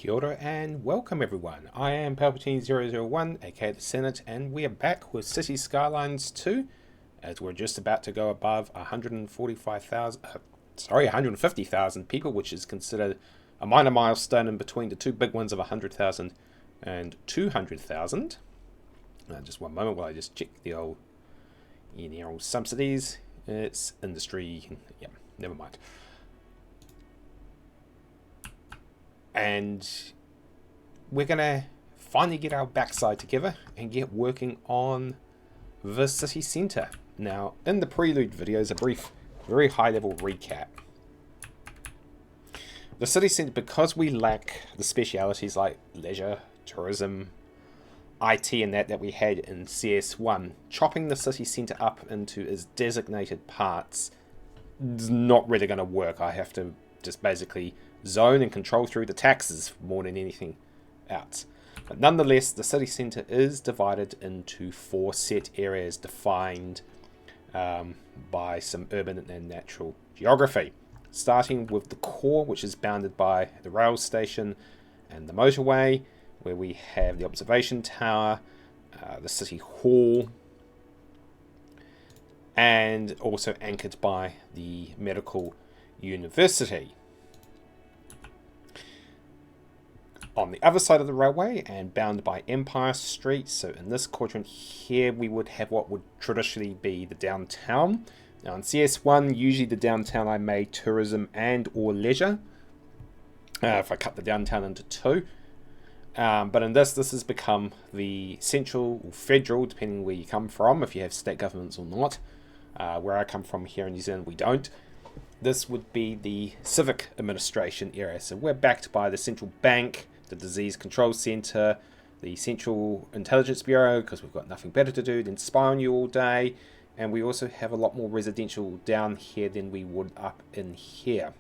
Kia ora and welcome everyone. I am Palpatine001, aka the Senate, and we are back with City Skylines 2 as we're just about to go above 150,000 people, which is considered a minor milestone in between the two big ones of 100,000 and 200,000. Just one moment while I just check the old subsidies. It's industry. Yeah, never mind. And we're going to finally get our backside together and get working on the city centre. Now, in the prelude video is a brief, very high-level recap. The city centre, because we lack the specialities like leisure, tourism, IT and that we had in CS1, chopping the city centre up into its designated parts is not really going to work. I have to just basically zone and control through the taxes more than anything else. But nonetheless, the city centre is divided into 4 set areas defined by some urban and natural geography. Starting with the core, which is bounded by the rail station and the motorway, where we have the observation tower, the city hall, and also anchored by the medical university. On the other side of the railway and bounded by Empire Street, so in this quadrant here we would have what would traditionally be the downtown. Now in CS1, usually the downtown I made tourism and or leisure, if I cut the downtown into 2. But in this has become the central or federal, depending where you come from, if you have state governments or not. Where I come from here in New Zealand, we don't. This would be the civic administration area. So we're backed by the central bank, the disease control centre, the Central Intelligence Bureau, because we've got nothing better to do than spy on you all day. And we also have a lot more residential down here than we would up in here.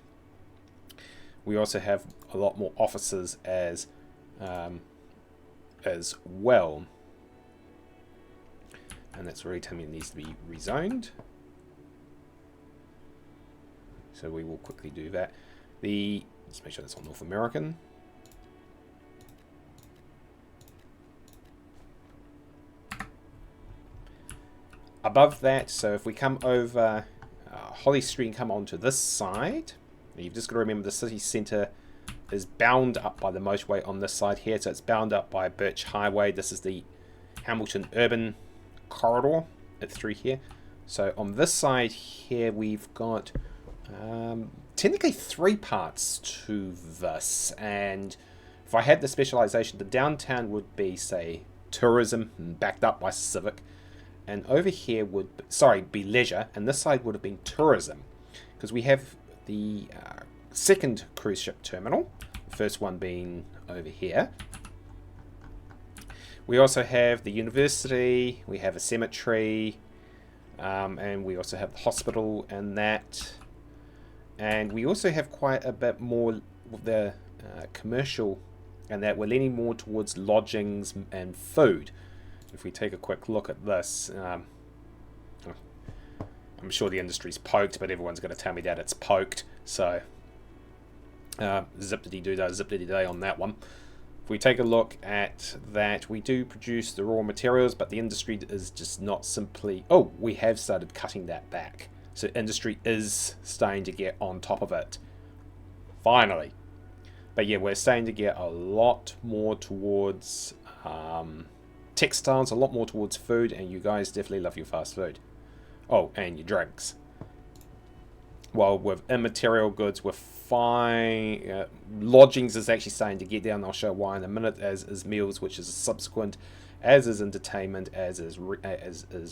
We also have a lot more offices as well. And that's really telling me it needs to be rezoned. So we will quickly do that. Let's make sure that's on North American. Above that, so if we come over Holly Street and come onto this side, you've just got to remember the city centre is bound up by the motorway on this side here. So it's bound up by Birch Highway. This is the Hamilton Urban Corridor through here. So on this side here, we've got technically 3 parts to this. And if I had the specialization, the downtown would be, say, tourism, backed up by civic. And over here would, be leisure. And this side would have been tourism. Because we have the second cruise ship terminal. The first one being over here. We also have the university. We have a cemetery. And we also have the hospital and that. And we also have quite a bit more with the commercial, and that we're leaning more towards lodgings and food. If we take a quick look at this, I'm sure the industry's poked, but everyone's going to tell me that it's poked. So, zip-diddy-doo-dah on that one. If we take a look at that, we do produce the raw materials, but the industry is just not simply... Oh, we have started cutting that back. So industry is starting to get on top of it. Finally. But yeah, we're starting to get a lot more towards textiles, a lot more towards food, and you guys definitely love your fast food. Oh, and your drinks. While with immaterial goods, we're fine. Lodgings is actually starting to get down. I'll show why in a minute, as is meals, which is subsequent, as is entertainment, as is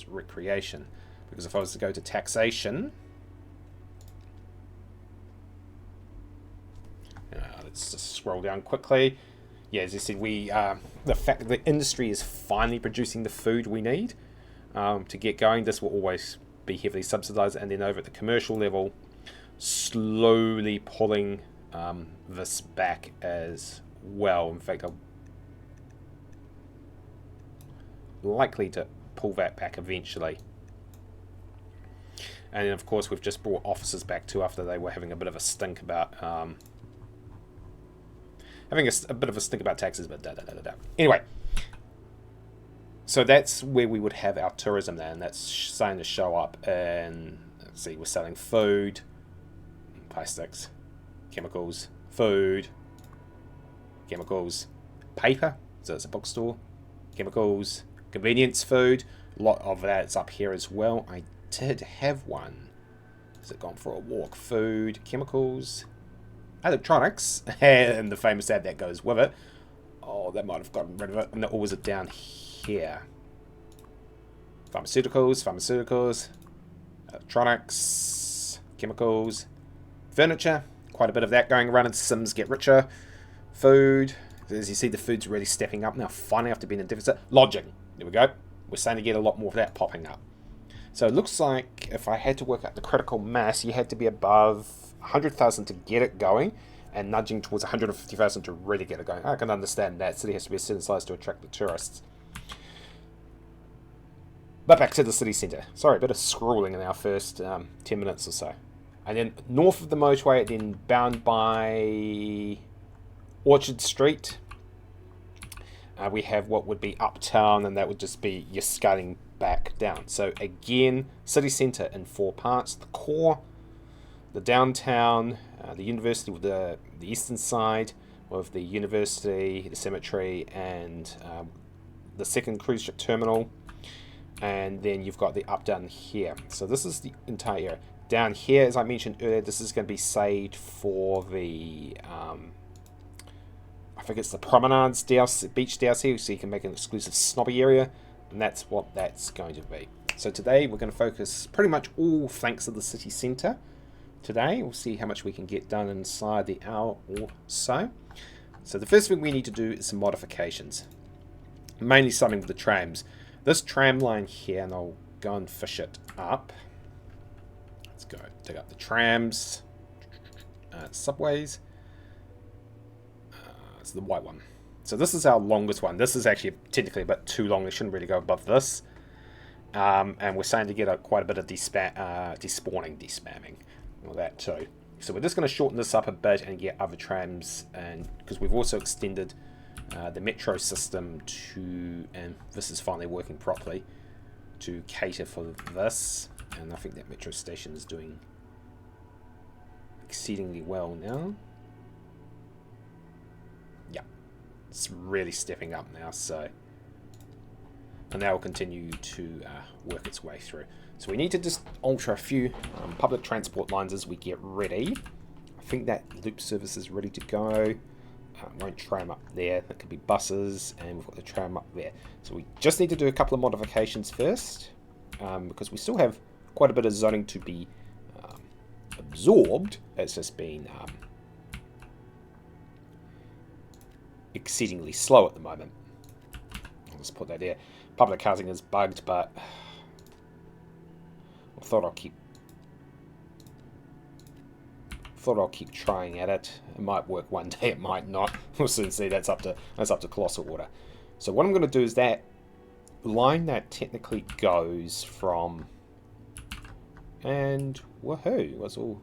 recreation. Because if I was to go to taxation, let's just scroll down quickly. Yeah, as I said, the fact that the industry is finally producing the food we need to get going. This will always be heavily subsidised, and then over at the commercial level, slowly pulling this back as well. In fact, I'm likely to pull that back eventually. And then, of course, we've just brought officers back too after they were having a bit of a stink about Having a bit of a stink about taxes, but da. Anyway, so that's where we would have our tourism there, and that's starting to show up. And let's see, we're selling food, plastics, chemicals, food, chemicals, paper, so it's a bookstore, chemicals, convenience food. A lot of that's up here as well. I did have one. Has it gone for a walk? Food, chemicals, electronics, and the famous ad that goes with it. Oh, that might have gotten rid of it. And or was it down here? Pharmaceuticals, electronics, chemicals, furniture. Quite a bit of that going around in Sims Get Richer. Food. As you see, the food's really stepping up now, finally after being in deficit. Lodging. There we go. We're starting to get a lot more of that popping up. So it looks like if I had to work out the critical mass, you had to be above 100,000 to get it going, and nudging towards 150,000 to really get it going. I can understand that. City has to be a certain size to attract the tourists. But back to the city centre. Sorry, a bit of scrolling in our first 10 minutes or so. And then north of the motorway, then bound by Orchard Street, we have what would be Uptown, and that would just be you're scaling back down. So again, city centre in 4 parts: the core, the downtown, the university with the eastern side, with the university, the cemetery, and the second cruise ship terminal, and then you've got the Uptown here. So this is the entire area. Down here, as I mentioned earlier, this is going to be saved for the I think it's the promenades beach DLC, so you can make an exclusive snobby area, and that's what that's going to be. So today we're going to focus pretty much all flanks of the city centre. Today we'll see how much we can get done inside the hour or so. So the first thing we need to do is some modifications, mainly something with the trams. This tram line here, and I'll go and fish it up. Let's go dig up the trams, subways. It's the white one. So this is our longest one. This is actually technically a bit too long. We shouldn't really go above this. And we're starting to get quite a bit of despamming, all that too. So we're just going to shorten this up a bit and get other trams, and because we've also extended the metro system to, and this is finally working properly, to cater for this. And I think that metro station is doing exceedingly well now. Yeah, it's really stepping up now. So, and that will continue to work its way through. So we need to just alter a few public transport lines as we get ready. I think that loop service is ready to go. Won't tram up there. That could be buses, and we've got the tram up there. So we just need to do a couple of modifications first, because we still have quite a bit of zoning to be absorbed. It's just been exceedingly slow at the moment. I'll just put that there. Public housing is bugged, but I thought I'll keep trying at it. It might work one day, it might not. We'll soon see. That's up to colossal order. So what I'm going to do is that line that technically goes from, and woohoo, was all.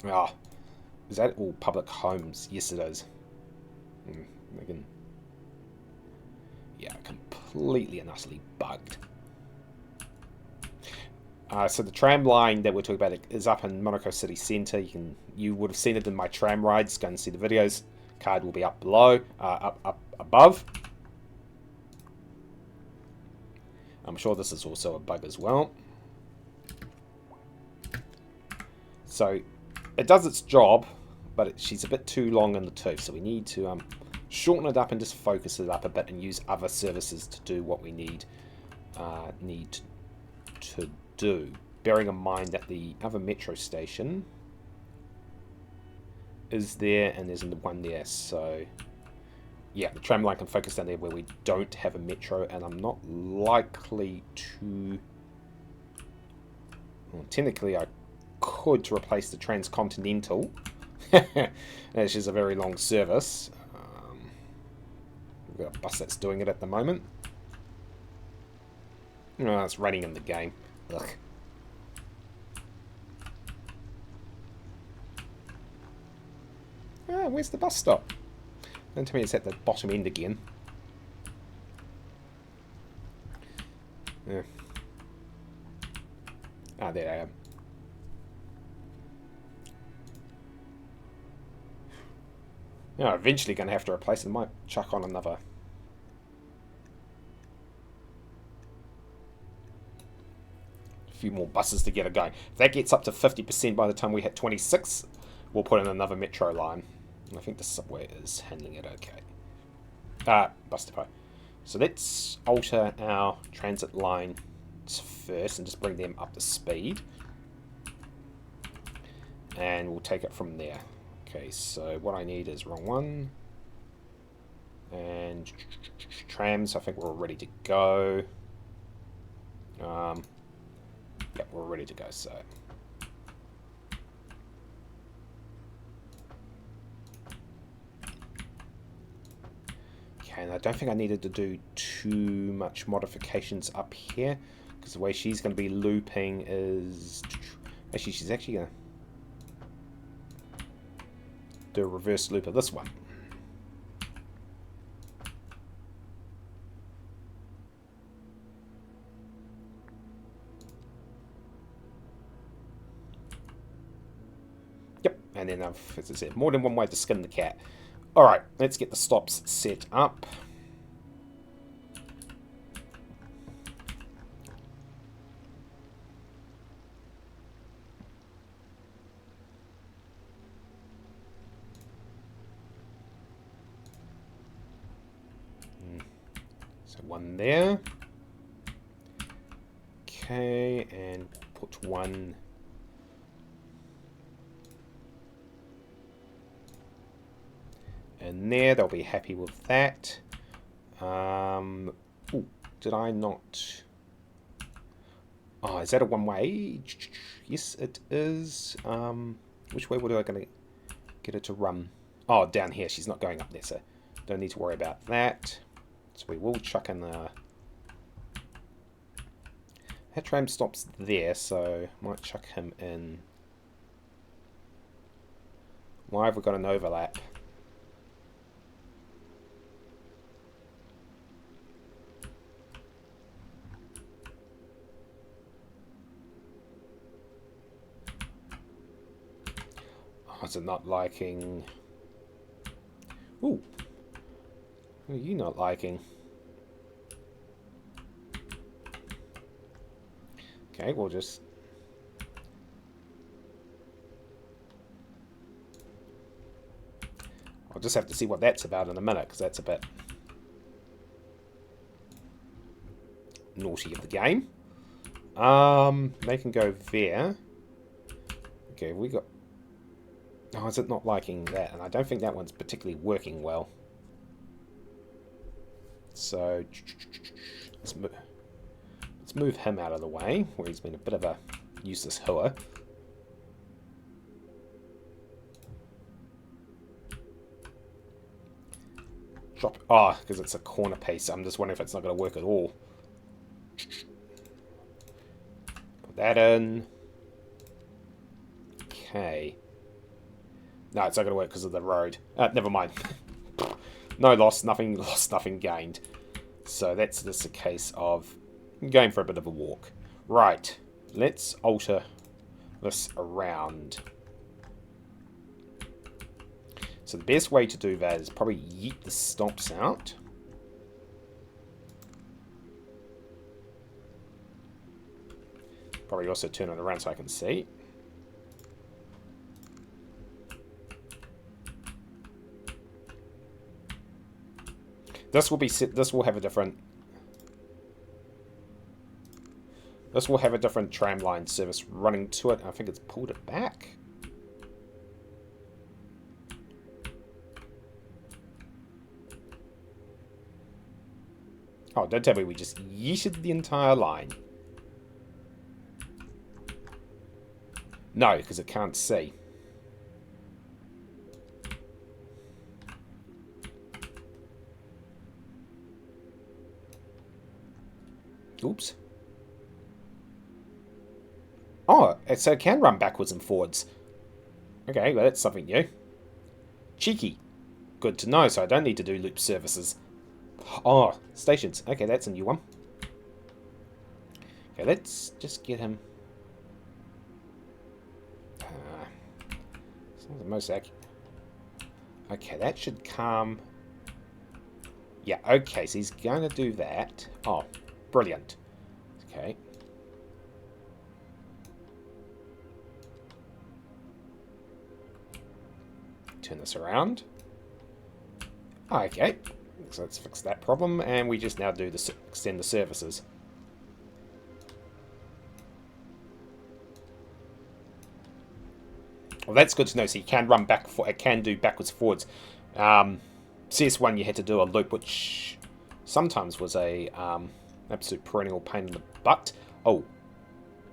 Ah, is that all public homes? Yes, it is. Yeah, completely and utterly bugged. So the tram line that we're talking about is up in Manukau City Centre. You would have seen it in my tram rides. Go and see the videos. Card will be up below, up above. I'm sure this is also a bug as well. So it does its job, but she's a bit too long in the tooth. So we need to shorten it up and just focus it up a bit and use other services to do what we need to do. Bearing in mind that the other metro station is there, and there's one there. So yeah, the tram line can focus down there where we don't have a metro, and I'm not likely to. Well, technically, I could to replace the transcontinental, which is a very long service. We've got a bus that's doing it at the moment. Oh, it's running in the game. Ugh. where's the bus stop? Don't tell me it's at the bottom end again. Yeah. Ah, there I am. Yeah, eventually going to have to replace it. Might chuck on another. Few more buses to get it going. If that gets up to 50% by the time we hit 26, we'll put in another metro line. I think the subway is handling it okay. Bus depot. So let's alter our transit lines first and just bring them up to speed. And we'll take it from there. Okay, so what I need is wrong one. And trams, I think we're all ready to go. Yep, we're ready to go, so. Okay, and I don't think I needed to do too much modifications up here, because the way she's going to be looping is... Actually, she's actually going to do a reverse loop of this one. Yep, and then I've, as I said, more than one way to skin the cat. Alright, let's get the stops set up. So one there. Okay, and put one. And there, they'll be happy with that. Ooh, did I not? Oh, is that a one-way? Yes, it is. Which way would I going to get it to run? Oh, down here. She's not going up there, so don't need to worry about that. So we will chuck in the... That tram stops there, so might chuck him in. Why have we got an overlap? Oh, is it not liking... Ooh. What are you not liking? Okay, we'll just... I'll just have to see what that's about in a minute, because that's a bit naughty of the game. They can go there. Okay, we got... Oh, is it not liking that? And I don't think that one's particularly working well. So, let's move him out of the way, where he's been a bit of a useless hooer. Drop. Oh, because it's a corner piece. I'm just wondering if it's not going to work at all. Put that in. Okay. No, it's not going to work because of the road. Never mind. No loss, nothing lost, nothing gained. So that's just a case of going for a bit of a walk. Right, let's alter this around. So the best way to do that is probably yeet the stops out. Probably also turn it around so I can see. This will be set, this will have a different tram line service running to it. I think it's pulled it back. Oh, don't tell me we just yeeted the entire line. No, because it can't see. Oops. Oh, so it can run backwards and forwards. Okay, well, that's something new. Cheeky. Good to know, so I don't need to do loop services. Oh, stations. Okay, that's a new one. Okay, let's just get him. It's not the most accurate. Okay, that should come. Yeah, okay, so he's going to do that. Oh, brilliant. Okay. Turn this around. Okay, so let's fix that problem, and we just now do the extend the services. Well, that's good to know. So you can run back. It can do backwards forwards. CS1 you had to do a loop, which sometimes was a absolute perennial pain in the butt. Oh,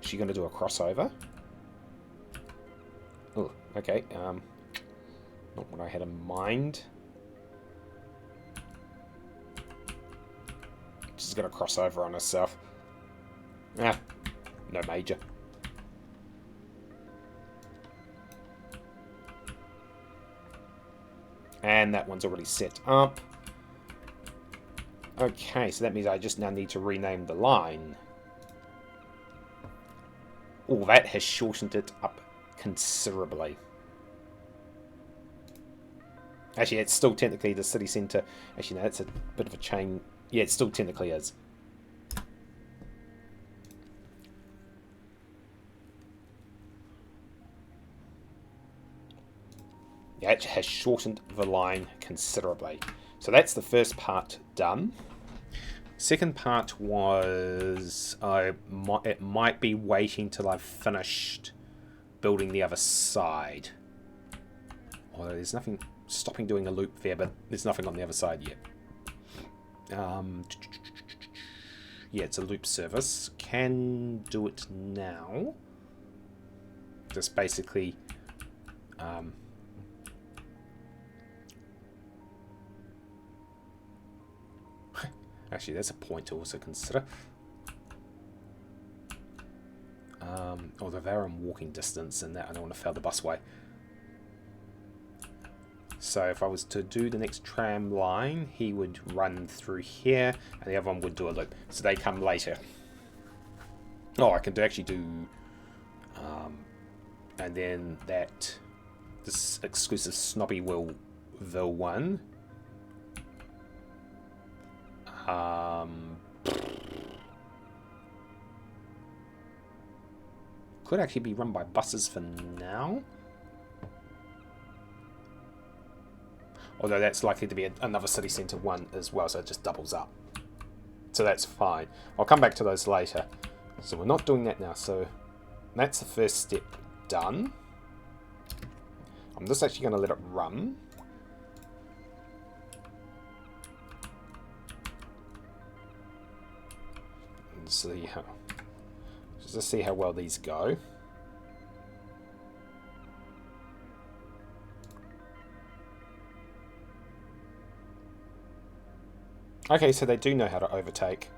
is she going to do a crossover? Oh, okay. Not what I had in mind. She's going to cross over on herself. Ah, no major. And that one's already set up. Okay, so that means I just now need to rename the line. Oh, that has shortened it up considerably. Actually, it's still technically the city centre. Actually, no, that's a bit of a chain. Yeah, it still technically is. Yeah, it has shortened the line considerably. So that's the first part done. Second part was it might be waiting till I've finished building the other side. Although there's nothing stopping doing a loop there, but there's nothing on the other side yet. Yeah, it's a loop service. Can do it now. Just basically actually, that's a point to also consider. Although they're in walking distance and that I don't want to fail the busway. So if I was to do the next tram line, he would run through here and the other one would do a loop. So they come later. Oh, I can actually do... and then that... this exclusive Snobbyville one. Could actually be run by buses for now. Although that's likely to be another city centre one as well, so it just doubles up. So that's fine. I'll come back to those later. So we're not doing that now, so that's the first step done. I'm just actually going to let it run. And see how... just to see how well these go. Okay, so they do know how to overtake.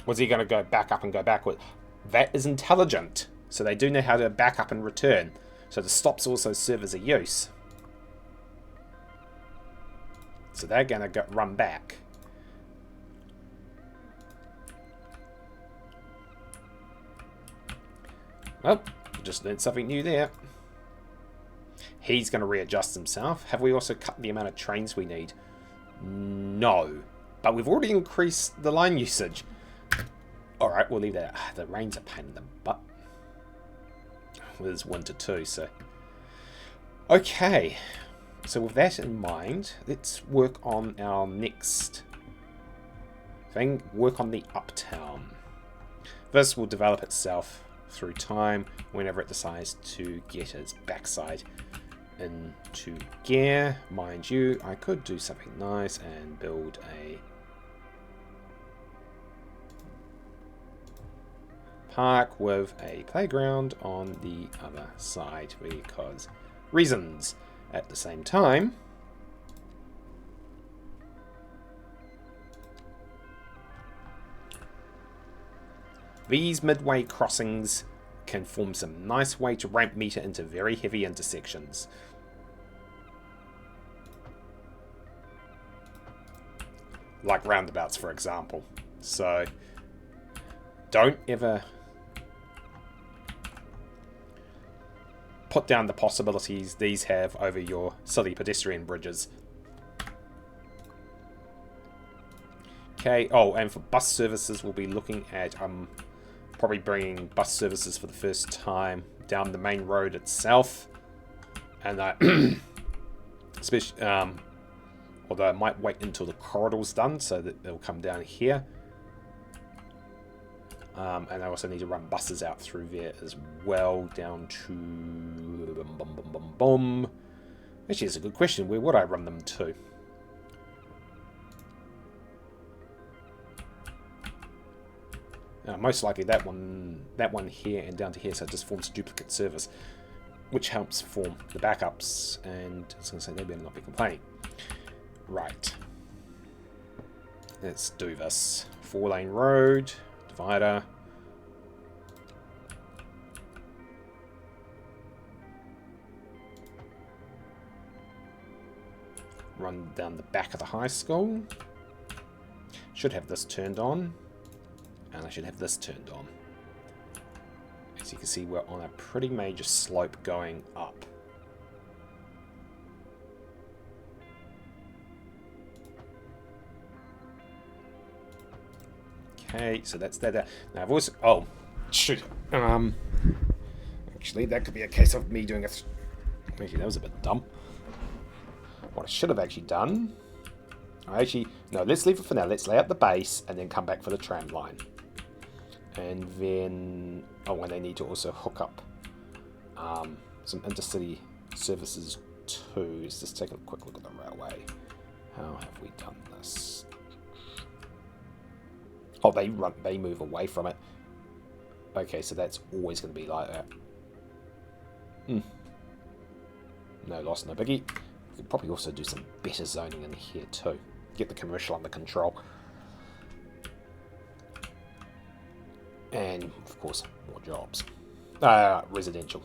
Was he going to go back up and go backward? That is intelligent. So they do know how to back up and return. So the stops also serve as a use. So they're going to run back. Well, just learned something new there. He's going to readjust himself. Have we also cut the amount of trains we need? No. But we've already increased the line usage. Alright, we'll leave that. The rain's a pain in the butt. Well, there's 1 to 2, so... okay. So with that in mind, let's work on our next thing. Work on the Uptown. This will develop itself through time whenever it decides to get its backside into gear. Mind you, I could do something nice and build a park with a playground on the other side because reasons. At the same time, these midway crossings can form some nice way to ramp meter into very heavy intersections. Like roundabouts, for example. So don't ever put down the possibilities these have over your silly pedestrian bridges. Okay, oh, and for bus services, we'll be looking at probably bringing bus services for the first time down the main road itself. And especially, although I might wait until the corridor's done so that they'll come down here. And I also need to run buses out through there as well, down to... Actually, it's a good question. Where would I run them to? Most likely that one here and down to here, so it just forms a duplicate service, which helps form the backups, and I was going to say they better not be complaining. Right. Let's do this. 4-lane road, divider. Run down the back of the high school. Should have this turned on. And I should have this turned on. As you can see, we're on a pretty major slope going up. Okay, so that's that. Now I've also... Oh, shoot. Actually, that could be a case of me doing a... Actually, that was a bit dumb. What I should have actually done... No, let's leave it for now. Let's lay out the base and then come back for the tram line. And then... Oh, and they need to also hook up some intercity services too. Let's just take a quick look at the railway. How have we done this? Oh, they move away from it. Okay, so that's always going to be like that. No loss, no biggie. We could probably also do some better zoning in here too. Get the commercial under control. And, of course, more jobs. Residential.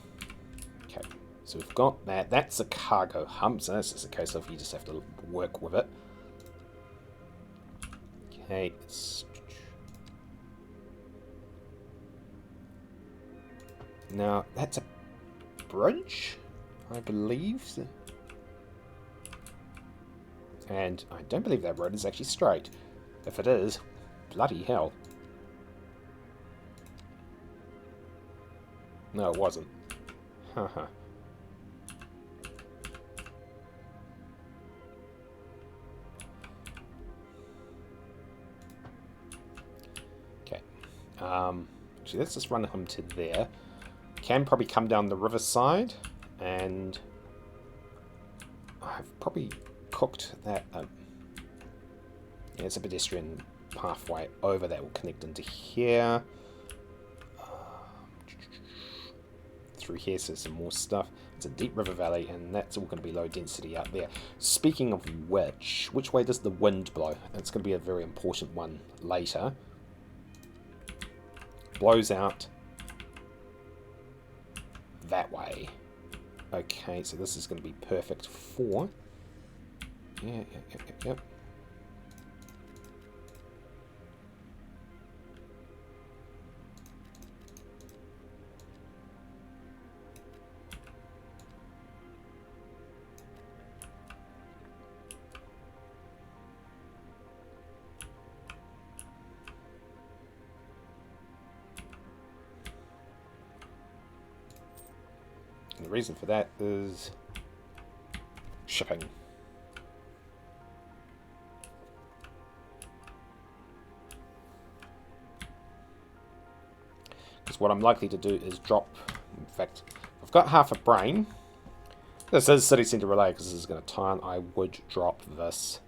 Okay, so we've got that. That's a cargo hump, so that's just a case of you just have to work with it. Okay. Now, that's a bridge, I believe. And I don't believe that road is actually straight. If it is, bloody hell. No, it wasn't. Haha. Okay. Actually, let's just run him to there. Can probably come down the riverside, and I've probably cooked that up. Yeah, it's a pedestrian pathway over that will connect into here. Through here, so some more stuff. It's a deep river valley, and that's all going to be low density out there. Speaking of which way does the wind blow? It's going to be a very important one later. Blows out that way. Okay, so this is going to be perfect for... Yep. And the reason for that is shipping. Because what I'm likely to do is drop, in fact, I've got half a brain. This is City Centre Relay because this is going to tie on. I would drop this.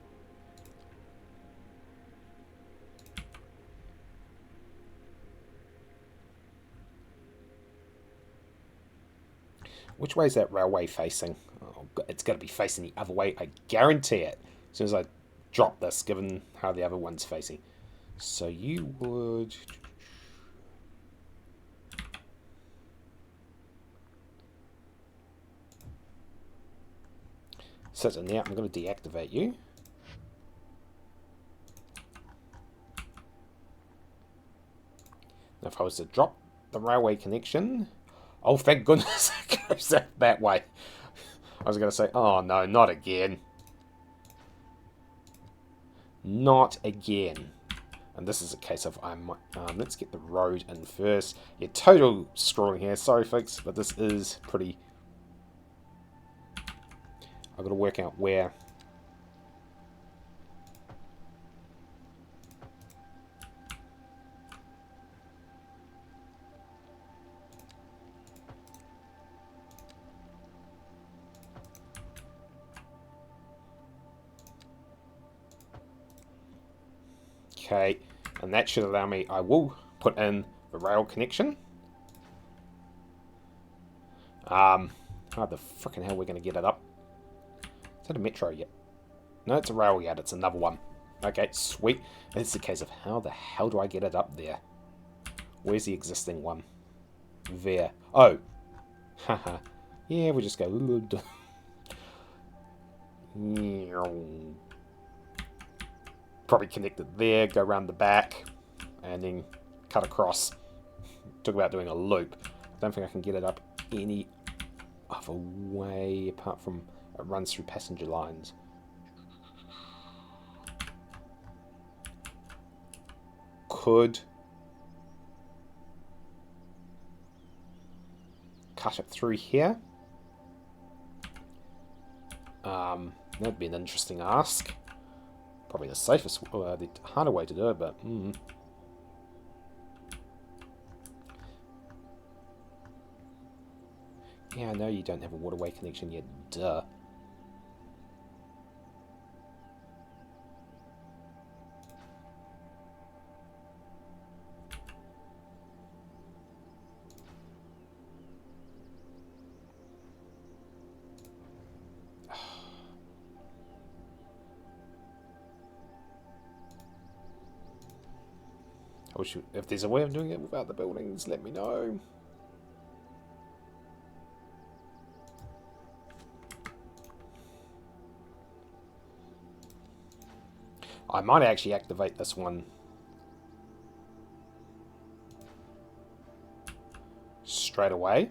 Which way is that railway facing? Oh, it's got to be facing the other way. I guarantee it. As soon as I drop this, given how the other one's facing. So you would... sit in there. I'm going to deactivate you. Now if I was to drop the railway connection... Oh, thank goodness it goes that way. I was going to say, oh no, not again. Not again. And this is a case of, let's get the road in first. Yeah, total scrolling here. Sorry, folks, but this is pretty... I've got to work out where... Okay, and that should allow me, I will put in the rail connection. How the frickin' hell are we going to get it up? Is that a metro yet? No, it's a rail yet, it's another one. Okay, sweet. It's a case of how the hell do I get it up there? Where's the existing one? There. Oh. Haha. Yeah, we just go... Probably connect it there, go around the back, and then cut across. Talk about doing a loop. I don't think I can get it up any other way apart from it runs through passenger lines. Could cut it through here. That'd be an interesting ask. Probably the safest, the harder way to do it, but... Yeah, I know you don't have a waterway connection yet, duh. I wish if there's a way of doing it without the buildings, let me know. I might actually activate this one straight away.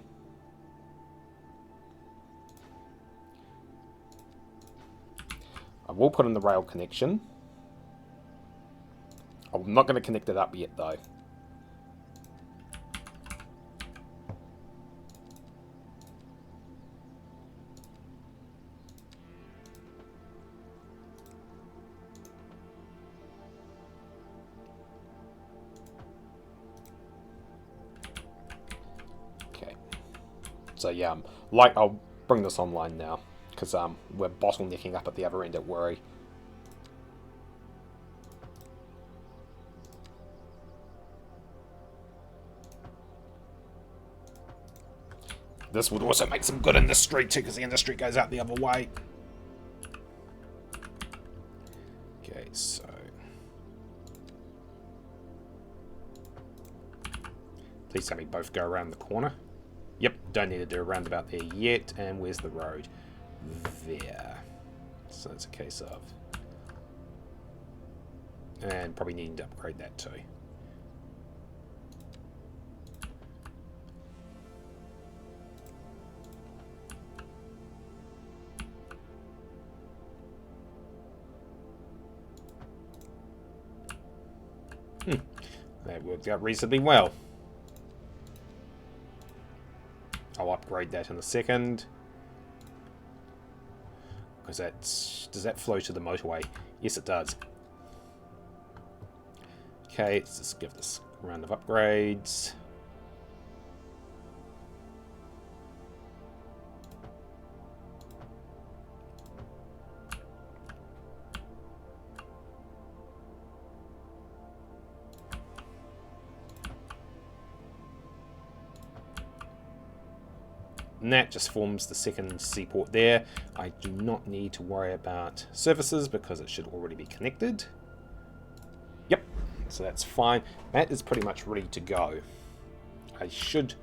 I will put in the rail connection. I'm not going to connect it up yet, though. Okay. So yeah, I'll bring this online now because we're bottlenecking up at the other end at Worry. This would also make some good in the street too, because the industry goes out the other way. Okay, so... Please tell me both go around the corner. Yep, don't need to do a roundabout there yet. And where's the road? There. So it's a case of... And probably needing to upgrade that too. That worked out reasonably well. I'll upgrade that in a second. Because that's... Does that flow to the motorway? Yes, it does. Okay, let's just give this a round of upgrades. And that just forms the second seaport there. I do not need to worry about services because it should already be connected. Yep, so that's fine. That is pretty much ready to go. I should...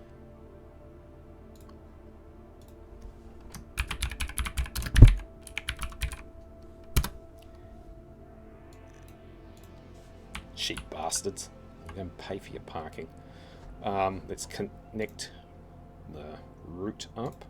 Cheap bastards. You're going to pay for your parking. Let's connect the route up.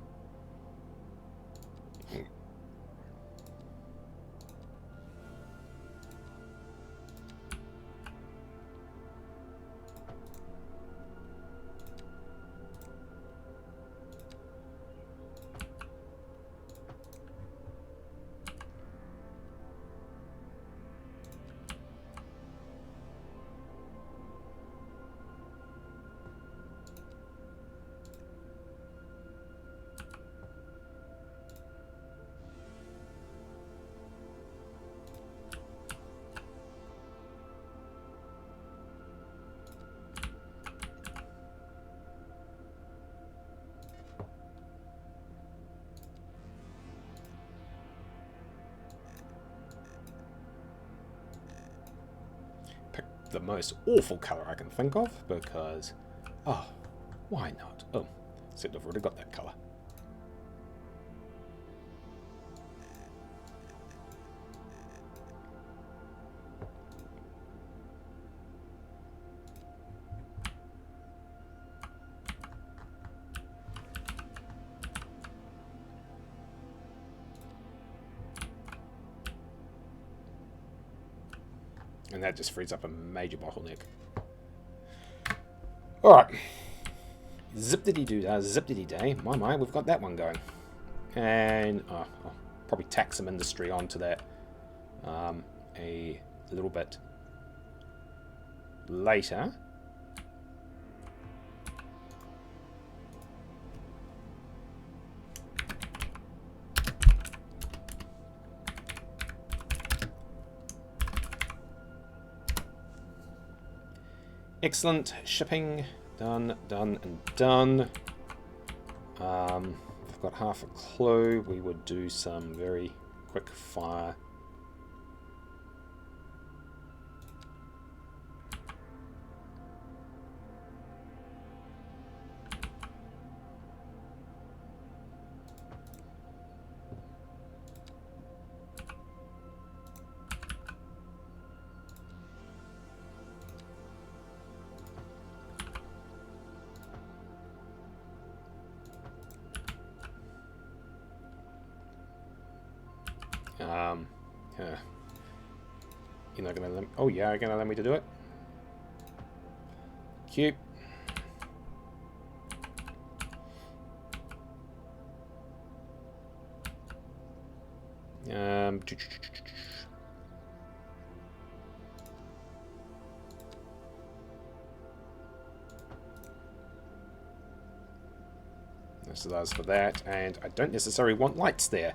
The most awful colour I can think of, because, oh, why not? Oh, except I've already got that colour. And that just frees up a major bottleneck. Alright. Zip-diddy-doo, zip-diddy-day. My, we've got that one going. And I'll probably tack some industry onto that a little bit later. Excellent. Shipping. Done, done, and done. If I've got half a clue, we would do some very quick fire. You're not gonna let me, oh yeah, you're gonna let me to do it. Cute. So that's for that, and I don't necessarily want lights there.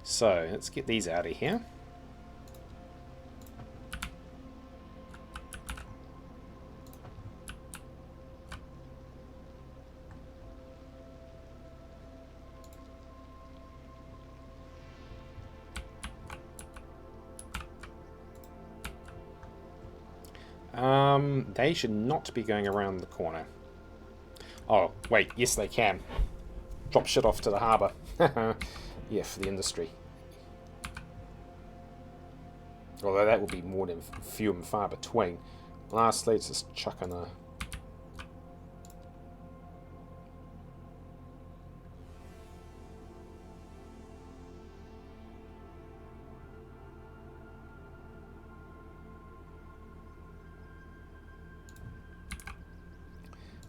So let's get these out of here. They should not be going around the corner. Oh, wait, yes they can. Drop shit off to the harbour. Yeah, for the industry. Although that will be more than few and far between. Lastly, let's just chuck in a...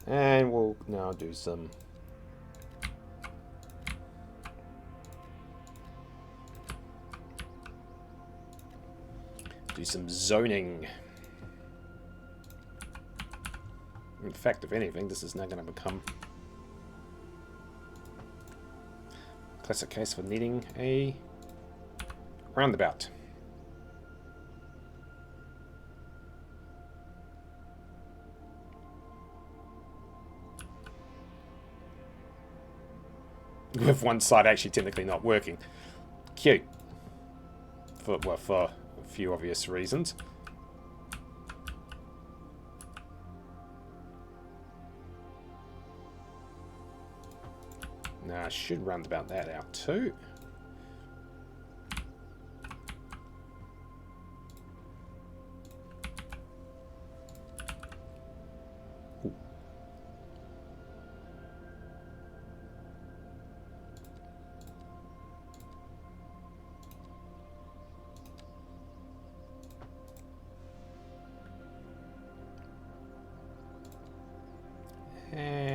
And we'll now do some... zoning. In fact, if anything, this is now going to become a classic case for needing a roundabout. With one side actually technically not working. Cute. For a few obvious reasons. Now I should roundabout that out too.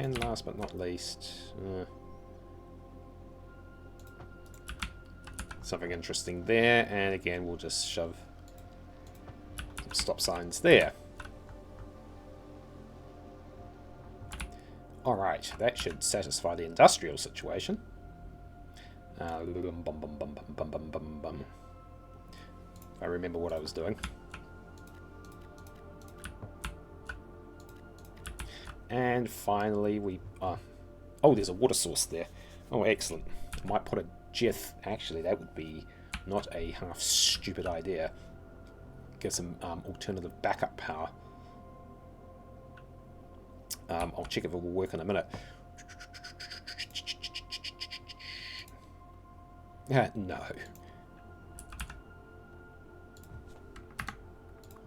And last but not least, something interesting there. And again, we'll just shove some stop signs there. Alright, that should satisfy the industrial situation. If I remember what I was doing. And finally we... oh, there's a water source there. Oh, excellent. I might put a actually, that would be not a half stupid idea. Get some alternative backup power. I'll check if it will work in a minute. No.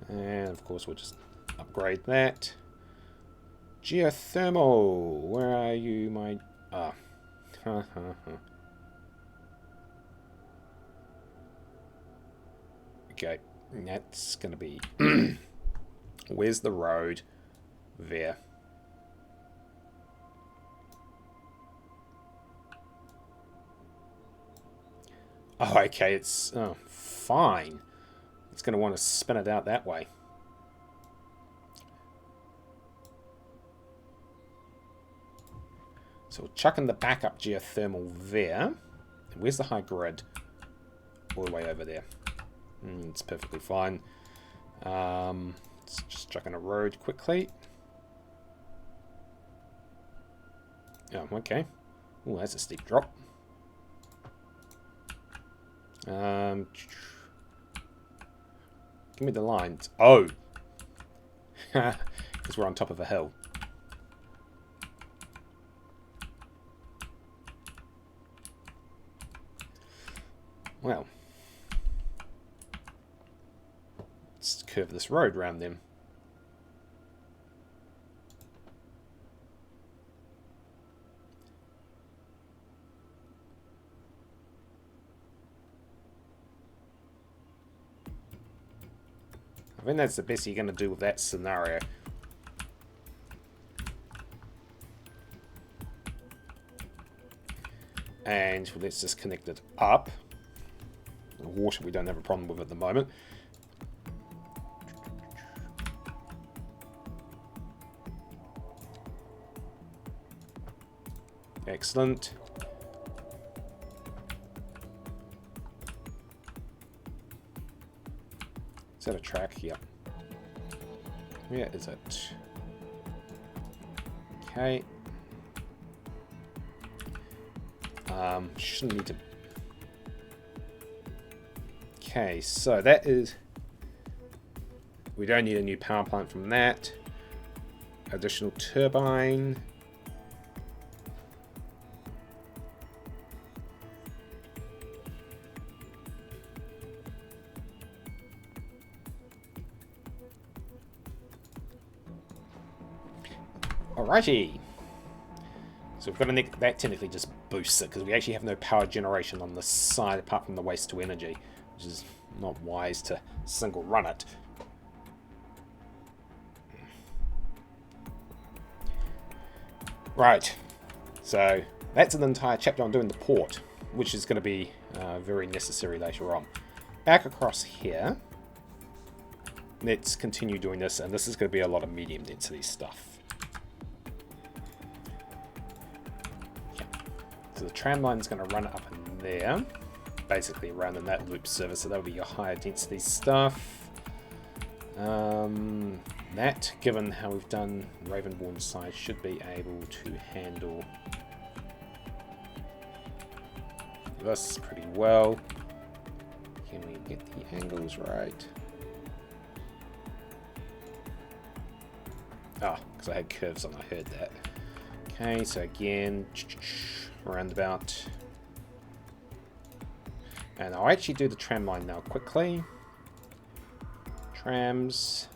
And of course we'll just upgrade that. Geothermal, where are you, my... Okay, that's going to be... Where's the road? There. Oh, okay, it's... oh, fine. It's going to want to spin it out that way. So we'll chuck in the backup geothermal there. And where's the high grid? All the way over there. It's perfectly fine. Let's just chuck in a road quickly. Oh, okay. Oh, that's a steep drop. Give me the lines. Oh! Because we're on top of a hill. Well, let's curve this road round them. I think that's the best you're going to do with that scenario. And let's just connect it up. The water we don't have a problem with at the moment. Excellent. Is that a track? Yeah. Where is it? Okay. Shouldn't need to... Okay, so that is... we don't need a new power plant from that. Additional turbine. Alrighty. So we've got to that technically just boosts it because we actually have no power generation on the side apart from the waste to energy, which is not wise to single run it. Right. So that's an entire chapter on doing the port, which is going to be very necessary later on. Back across here. Let's continue doing this, and this is going to be a lot of medium density stuff. So the tram line is going to run up in there, basically around in that loop service, so that'll be your higher density stuff. That, given how we've done Ravenwood-Bourne side, should be able to handle this pretty well. Can we get the angles right? Ah, because I had curves on, I heard that. Okay, so again, roundabout. And I'll actually do the tram line now quickly. Trams.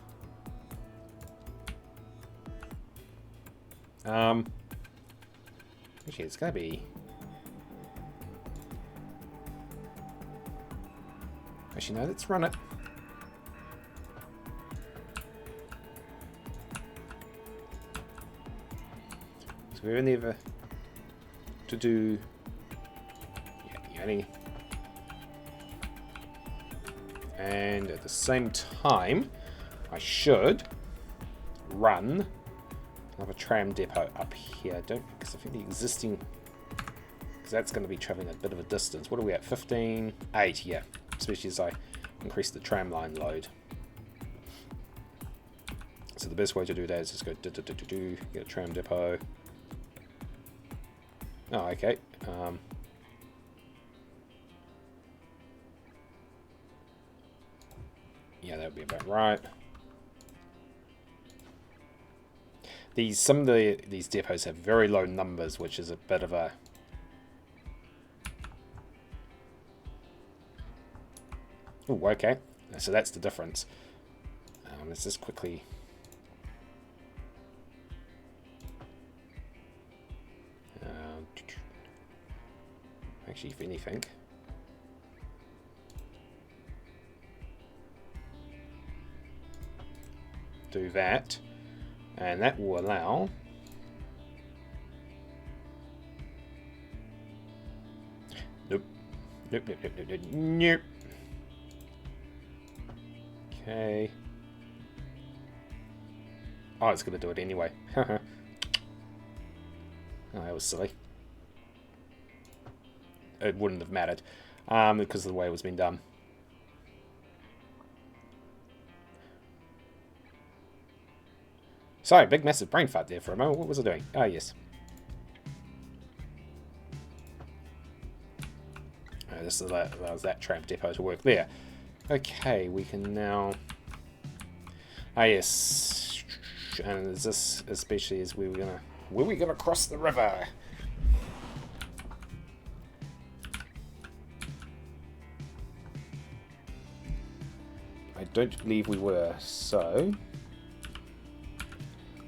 Actually, it's going to be... actually, no, let's run it. we're only ever to do... Yeah, only... And at the same time, I should run another tram depot up here. Because I think the existing... Because that's going to be travelling a bit of a distance. What are we at? 15? 8, yeah. Especially as I increase the tram line load. So the best way to do that is just go get a tram depot. Oh, okay. Yeah, that would be about right. Some of these depots have very low numbers, which is a bit of a... Oh, okay. So that's the difference. Let's just quickly... Actually, if anything... Do that. And that will allow... Nope. Nope, nope, nope, nope, nope, nope. Okay. Oh, it's going to do it anyway. Oh, that was silly. It wouldn't have mattered because of the way it was being done. Sorry, big massive brain fart there for a moment. What was I doing? Ah, yes. This allows that tram depot to work there. Okay, we can now... Ah, yes. And is this especially as we were gonna... Were we gonna cross the river? I don't believe we were, so...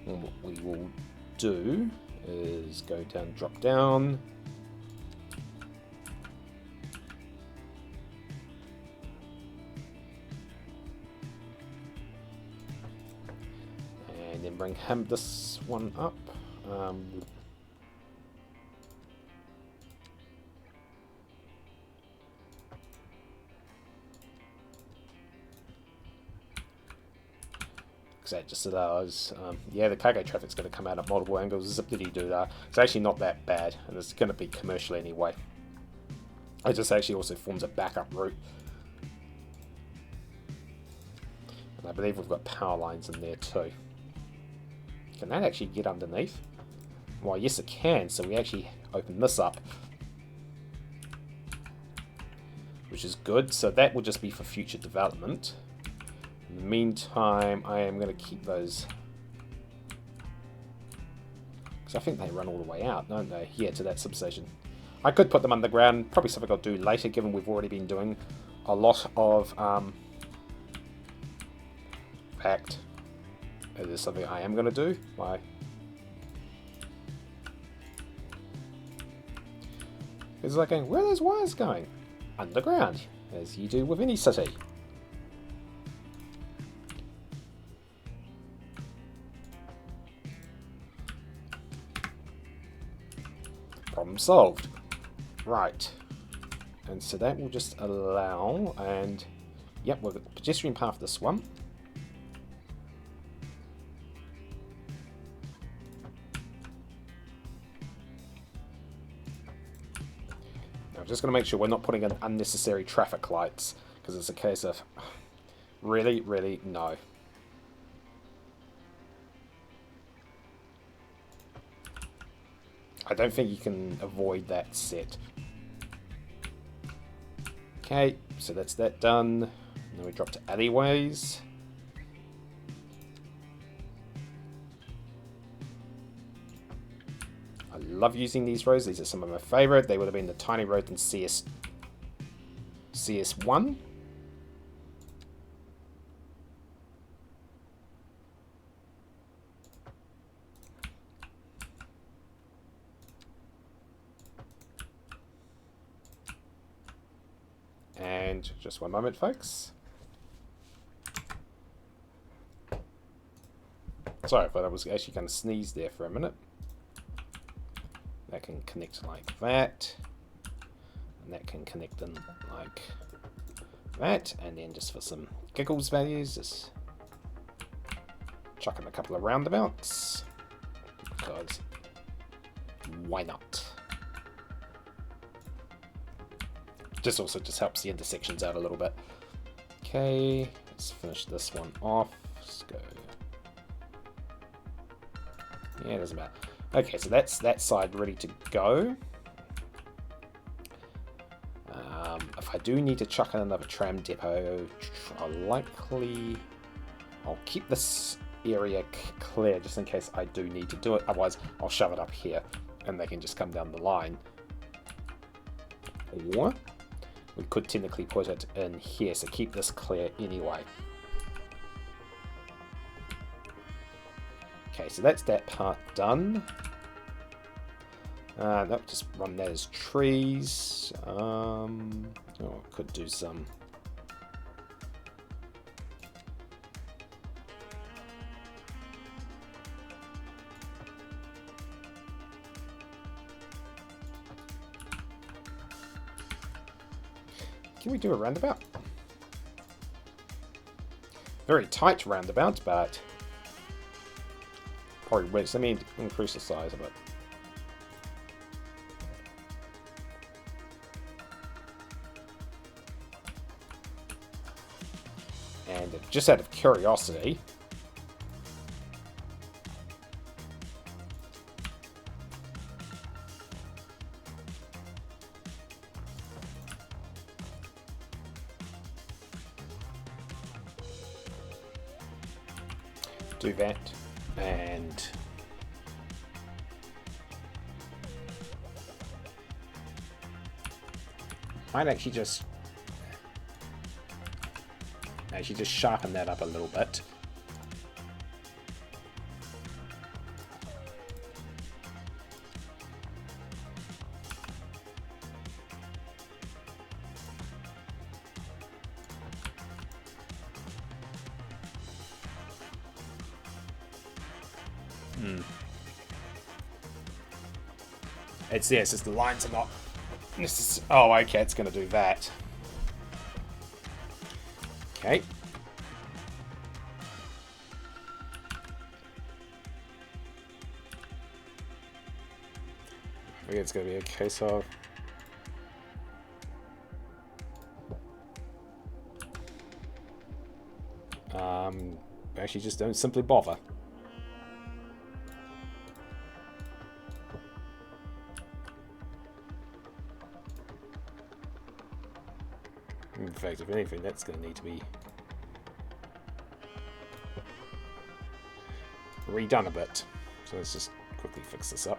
What we will do is go down, drop down. And then bring this one up. That just allows, yeah, the cargo traffic's going to come out at multiple angles. Zippity-doo that. It's actually not that bad, and it's going to be commercial anyway. It just actually also forms a backup route. And I believe we've got power lines in there too. Can that actually get underneath? Well, yes it can, so we actually open this up. Which is good, so that will just be for future development. In the meantime, I am going to keep those, because I think they run all the way out, don't they? Yeah, to that substation. I could put them underground, probably something I'll do later, given we've already been doing a lot of... in fact, it is something I am going to do. Why? It's like going, where are those wires going? Underground, as you do with any city. Problem solved. Right. And so that will just allow, and yep, we've got the pedestrian path this one. Now I'm just going to make sure we're not putting in unnecessary traffic lights, because it's a case of really, really no. I don't think you can avoid that set. Okay, so that's that done. Now we drop to alleyways. I love using these roads. These are some of my favourite. They would have been the tiny roads in CS1. And just one moment, folks. Sorry, I thought I was actually going to sneeze there for a minute. That can connect like that. And that can connect in like that. And then just for some giggles values, just chuck in a couple of roundabouts. Because why not? This also just helps the intersections out a little bit. Okay, let's finish this one off. Let's go. Yeah, it doesn't matter. Okay, so that's that side ready to go. If I do need to chuck in another tram depot, I'll keep this area clear just in case I do need to do it. Otherwise, I'll shove it up here and they can just come down the line. Or we could technically put it in here, so keep this clear anyway. Okay, so that's that part done. Nope, just run that as trees. Could do some. Can we do a roundabout? Very tight roundabout, but probably works. Let me increase the size of it. And just out of curiosity, do that, and might actually just sharpen that up a little bit. It's just the lines are not. Oh, okay, it's going to do that. Okay. I think it's going to be a case of actually just don't simply bother. In fact, if anything, that's going to need to be redone a bit. So let's just quickly fix this up.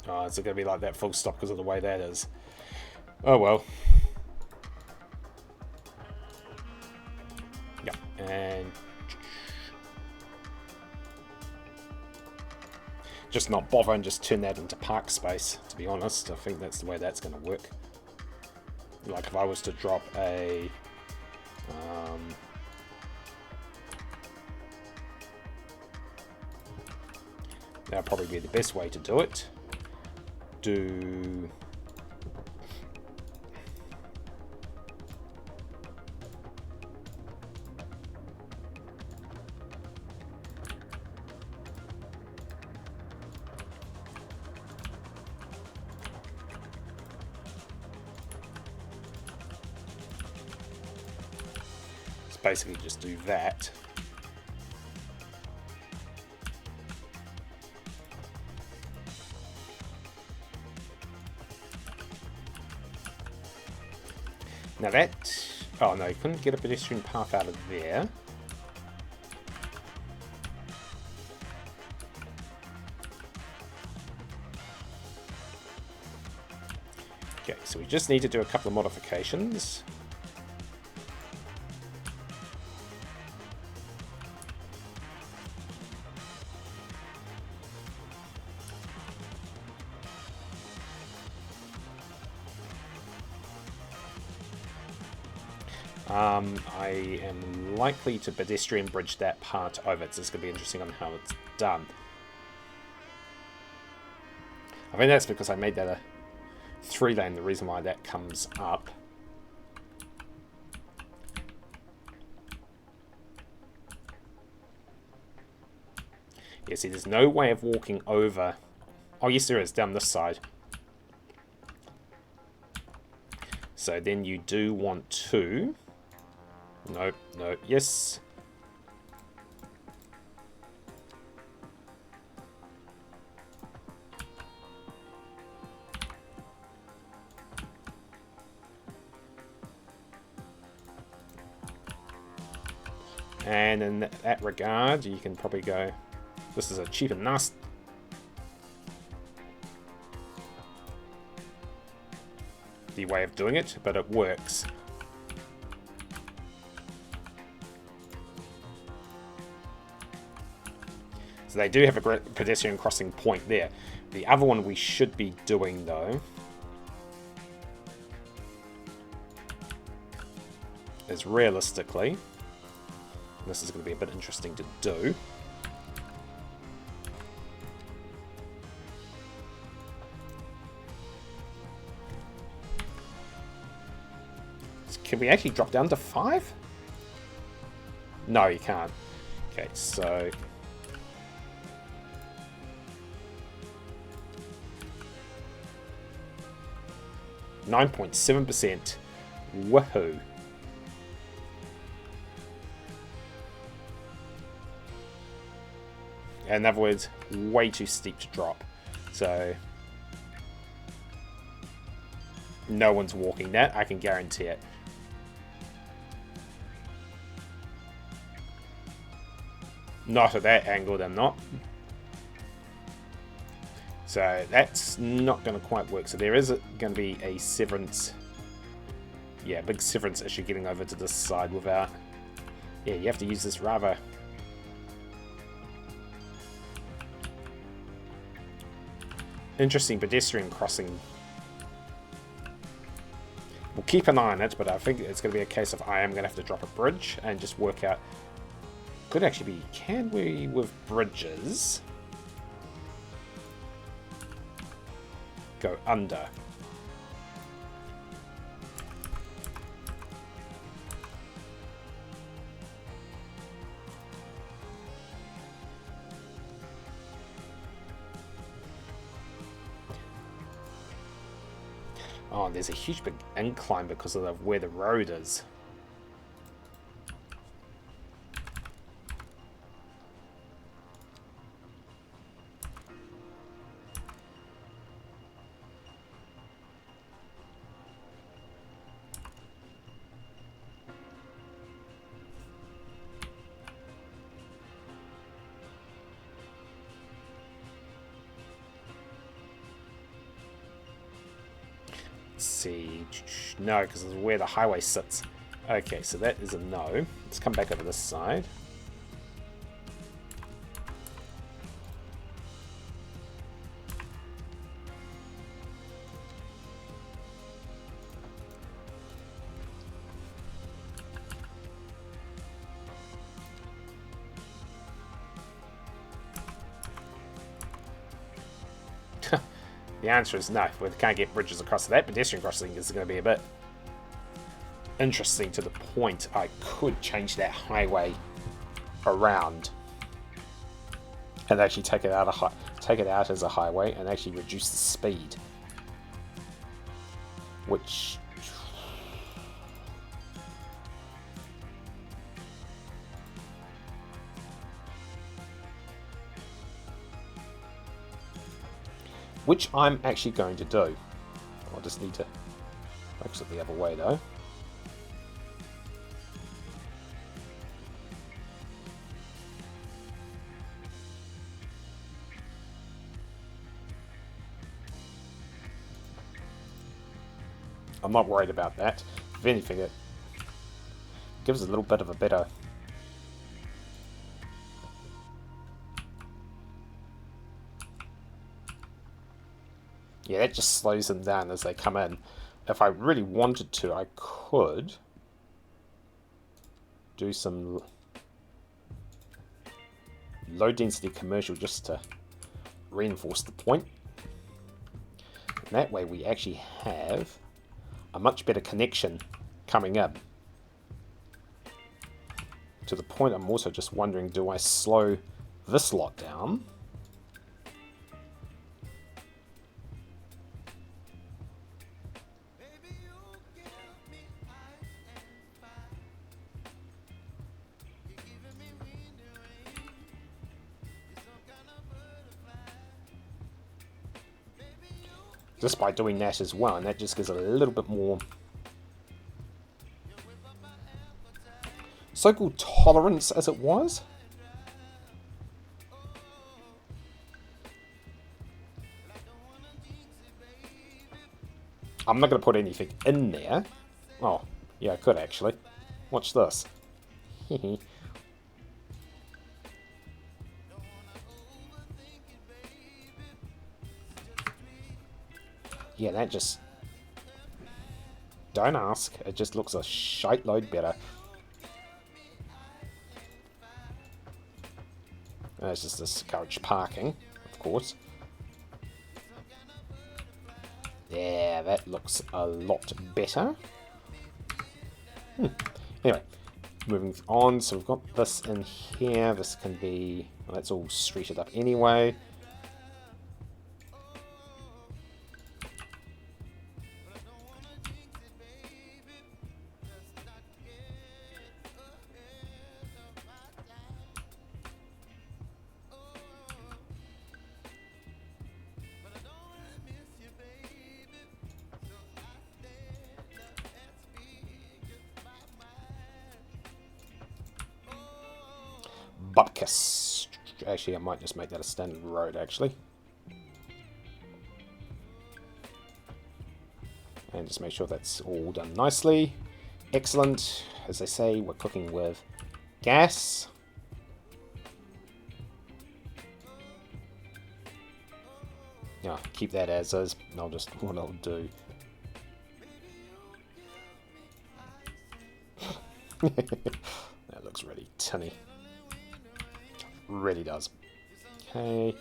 Oh, it's going to be like that full stop because of the way that is. Oh well. Yep, and just not bother and just turn that into park space, to be honest. I think that's the way that's going to work. Like if I was to drop a that'll probably be the best way to do it. Basically just do that. Now that... Oh no, you couldn't get a pedestrian path out of there. Okay, so we just need to do a couple of modifications. I am likely to pedestrian bridge that part over. It's just going to be interesting on how it's done. I think that's because I made that a 3-lane, the reason why that comes up. Yeah, see, there's no way of walking over. Oh, yes, there is, down this side. So then you do want to... No, no, yes. And in that regard, you can probably go... This is a cheap and nasty way of doing it, but it works. So they do have a great pedestrian crossing point there. The other one we should be doing, though, is realistically, this is going to be a bit interesting to do. Can we actually drop down to 5? No, you can't. Okay, so... %9.7%. Woohoo. In other words, way too steep to drop. So... no one's walking that, I can guarantee it. Not at that angle, they're not. So that's not going to quite work. So there is going to be a severance. Yeah, big severance issue getting over to this side without... Yeah, you have to use this rather... interesting pedestrian crossing. We'll keep an eye on it, but I think it's going to be a case of I am going to have to drop a bridge and just work out... Could actually be, can we, with bridges, go under? Oh, and there's a huge big incline because of where the road is. See, no, because it's where the highway sits. Okay, so that is a no. Let's come back over this side. The answer is no. We can't get bridges across. So that pedestrian crossing is going to be a bit interesting to the point I could change that highway around and actually take it out as a highway and actually reduce the speed, which I'm actually going to do. I'll just need to focus it the other way though. I'm not worried about that. If anything, it gives a little bit of a better... Yeah, that just slows them down as they come in. If I really wanted to, I could do some low density commercial just to reinforce the point. And that way we actually have a much better connection coming in. To the point I'm also just wondering, do I slow this lot down? Just by doing that as well, and that just gives it a little bit more so-called tolerance, as it was. I'm not going to put anything in there. Oh, yeah, I could actually. Watch this. Yeah, that just... Don't ask. It just looks a shite load better. It's just discouraged parking, of course. Yeah, that looks a lot better. Anyway, moving on. So we've got this in here. This can be... Well, that's all streeted up anyway. Bupkis. Actually, I might just make that a standard road, actually. And just make sure that's all done nicely. Excellent. As I say, we're cooking with gas. Yeah, keep that as is. I'll just, what I'll do. That looks really tinny. Really does. Okay,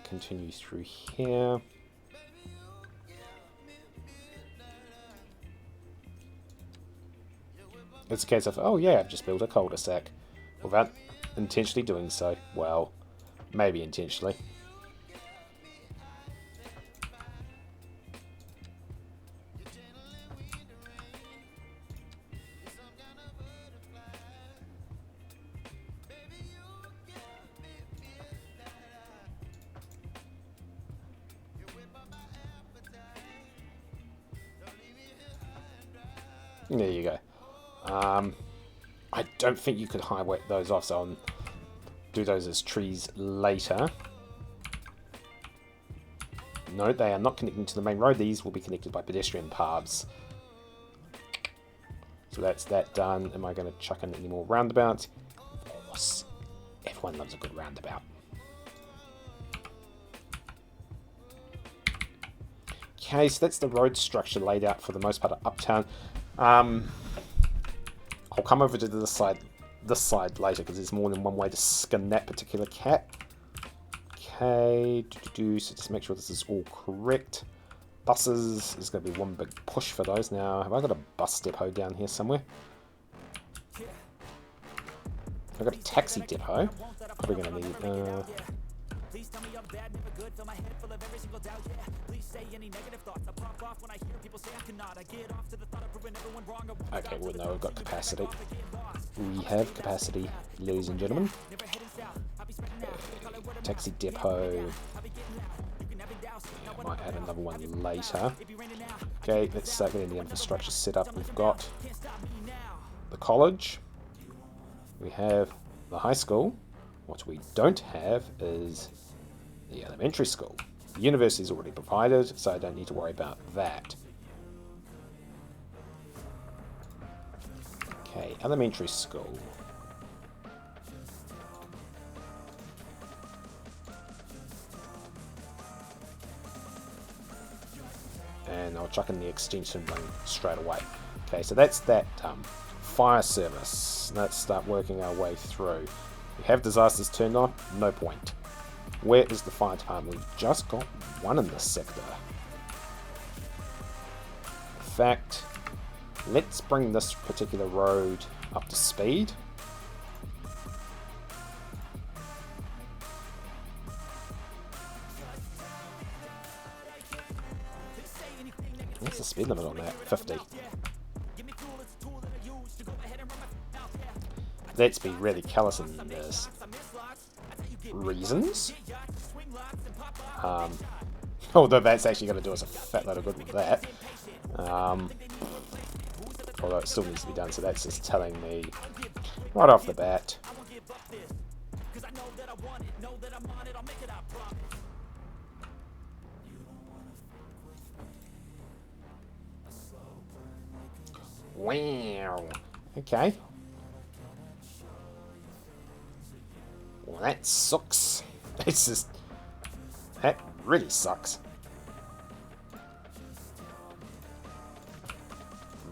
continue through here. It's a case of, oh yeah, I've just built a cul-de-sac without intentionally doing so. Well, maybe intentionally. There you go. I don't think you could highway those off, so I'll do those as trees later. No, they are not connecting to the main road. These will be connected by pedestrian paths. So that's that done. Am I going to chuck in any more roundabouts? Of course. Everyone loves a good roundabout. Okay, so that's the road structure laid out for the most part of Uptown. I'll come over to this side later because there's more than one way to skin that particular cat. Okay, so just make sure this is all correct. Buses is going to be one big push for those. Now, have I got a bus depot down here somewhere? I've got a taxi depot. Probably going to need... Okay, well, no, we've got capacity. We have capacity, ladies and gentlemen. Taxi depot. I might add another one later. Okay, let's start getting the infrastructure set up. We've got the college. We have the high school. What we don't have is the elementary school. The university is already provided, so I don't need to worry about that. Okay, elementary school. And I'll chuck in the extension one straight away. Okay, so that's that fire service. Let's start working our way through. We have disasters turned on, no point. Where is the fire department? We've just got one in this sector. In fact, let's bring this particular road up to speed. What's the speed limit on that? 50. Let's be really callous in this. Reasons. Although that's actually going to do us a fat load of good with that. Although it still needs to be done, so that's just telling me right off the bat. Wow. Okay. Well, that sucks. It's just... that really sucks.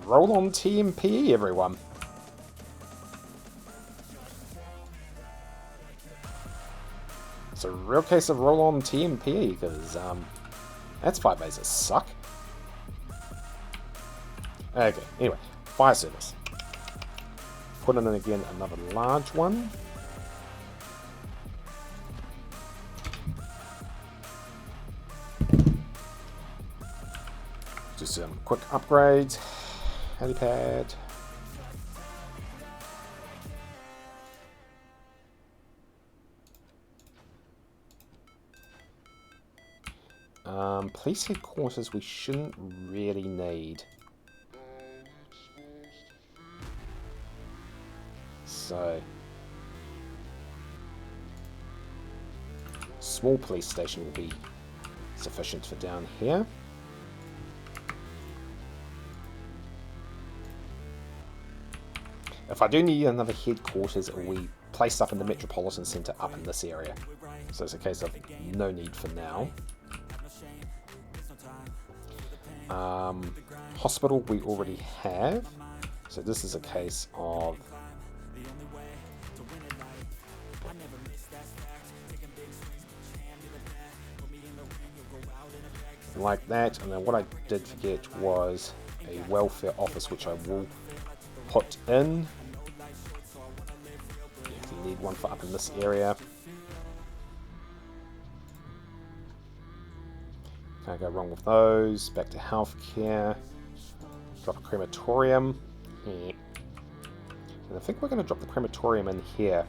Roll on TMPE, everyone. It's a real case of roll on TMPE, because, that's 5 days that suck. Okay, anyway. Fire service. Put in again another large one. Just some quick upgrades. Helipad. Police headquarters we shouldn't really need. So, small police station will be sufficient for down here. If I do need another headquarters, it will be placed up in the Metropolitan Centre up in this area. So it's a case of no need for now. Hospital we already have. So this is a case of like that, and then what I did forget was a welfare office, which I will put in. You need one for up in this area. Can't go wrong with those. Back to healthcare. Drop a crematorium. Yeah. And I think we're going to drop the crematorium in here.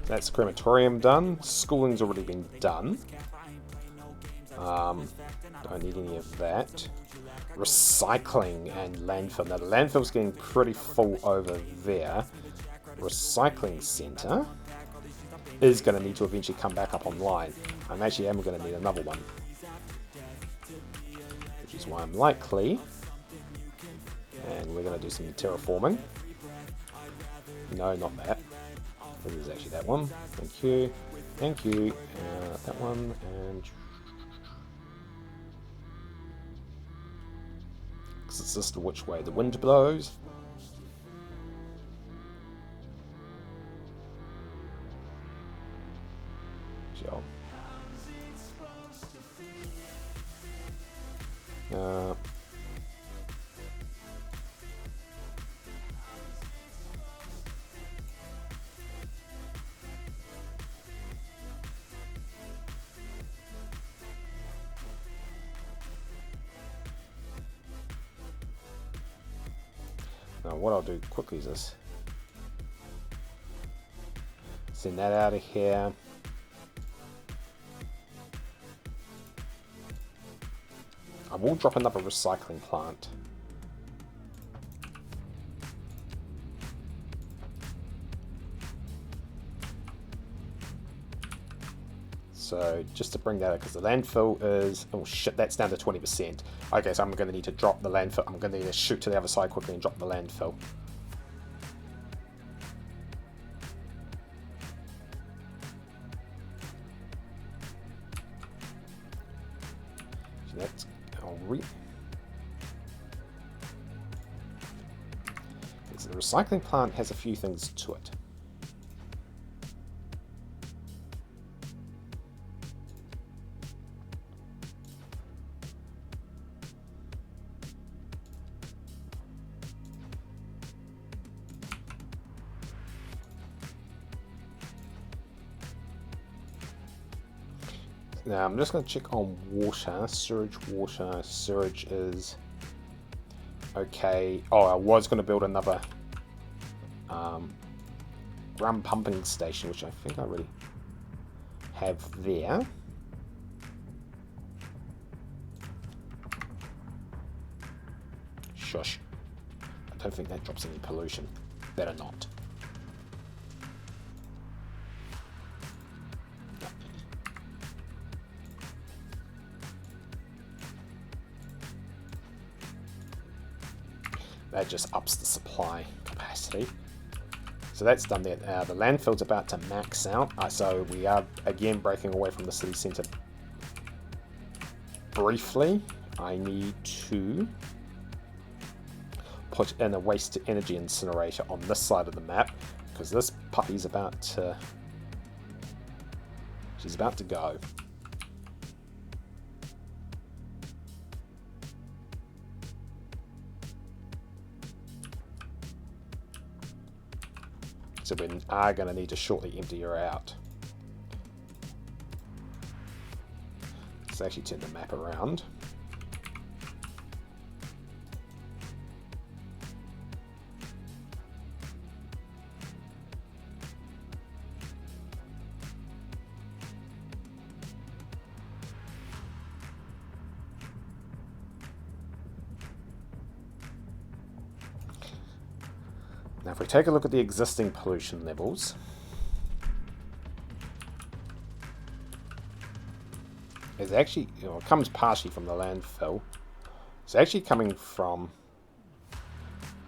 That's crematorium done. Schooling's already been done. Don't need any of that. Recycling and landfill. Now the landfill's getting pretty full over there. Recycling centre is going to need to eventually come back up online. I actually am going to need another one. Which is why I'm likely. And we're going to do some terraforming. No, not that. This is actually that one. Thank you. Thank you. That one. And because it's just which way the wind blows. Sure. Now what I'll do quickly is this. Send that out of here. I will drop another recycling plant. So just to bring that up, because the landfill is... Oh shit, that's down to 20%. Okay, so I'm going to need to drop the landfill. I'm going to need to shoot to the other side quickly and drop the landfill. So that's... So the recycling plant has a few things to it. Now I'm just going to check on water, sewage water. Sewage is okay. Oh, I was going to build another drum pumping station, which I think I already have there. Shush. I don't think that drops any pollution. Better not. That just ups the supply capacity. So that's done there. The landfill's about to max out, so we are again breaking away from the city centre briefly. I need to put in a waste to energy incinerator on this side of the map, because this puppy's about to... She's about to go. So we are going to need to shortly empty her out. Let's actually turn the map around. Now if we take a look at the existing pollution levels, it's actually, it comes partially from the landfill. It's actually coming from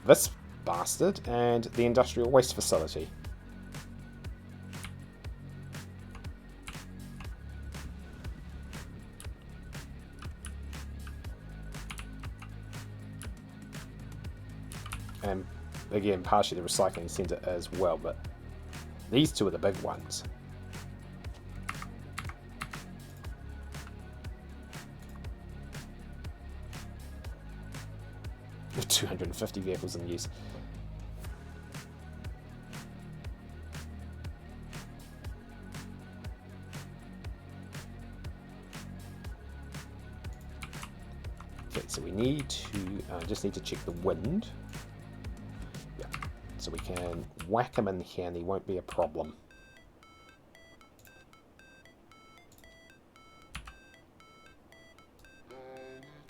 this bastard and the industrial waste facility. And again, partially the recycling centre as well, but these two are the big ones. With 250 vehicles in use. Okay, so we need to just need to check the wind. So we can whack him in here and he won't be a problem.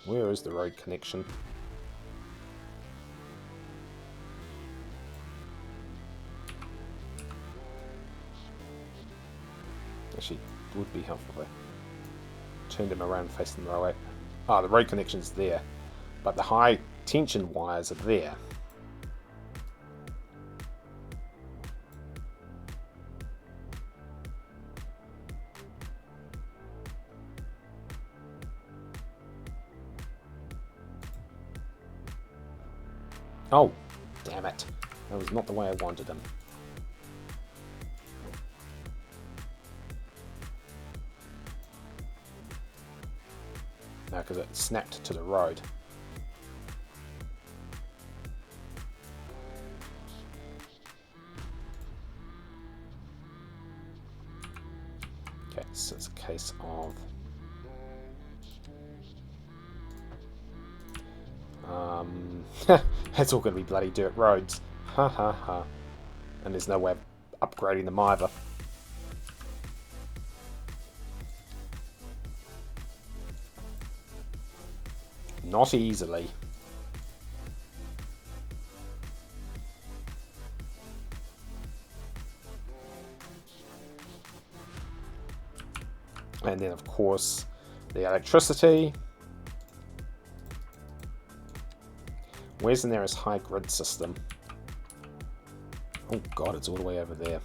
Where is the road connection? Actually, it would be helpful if I turned him around facing the road. Ah, the road connection's there, but the high tension wires are there. Oh, damn it. That was not the way I wanted him. No, because it snapped to the road. Okay, so it's a case of... it's all going to be bloody dirt roads. Ha ha ha. And there's no way of upgrading them either. Not easily. And then, of course, the electricity. Where's the nearest high grid system? Oh god, it's all the way over there.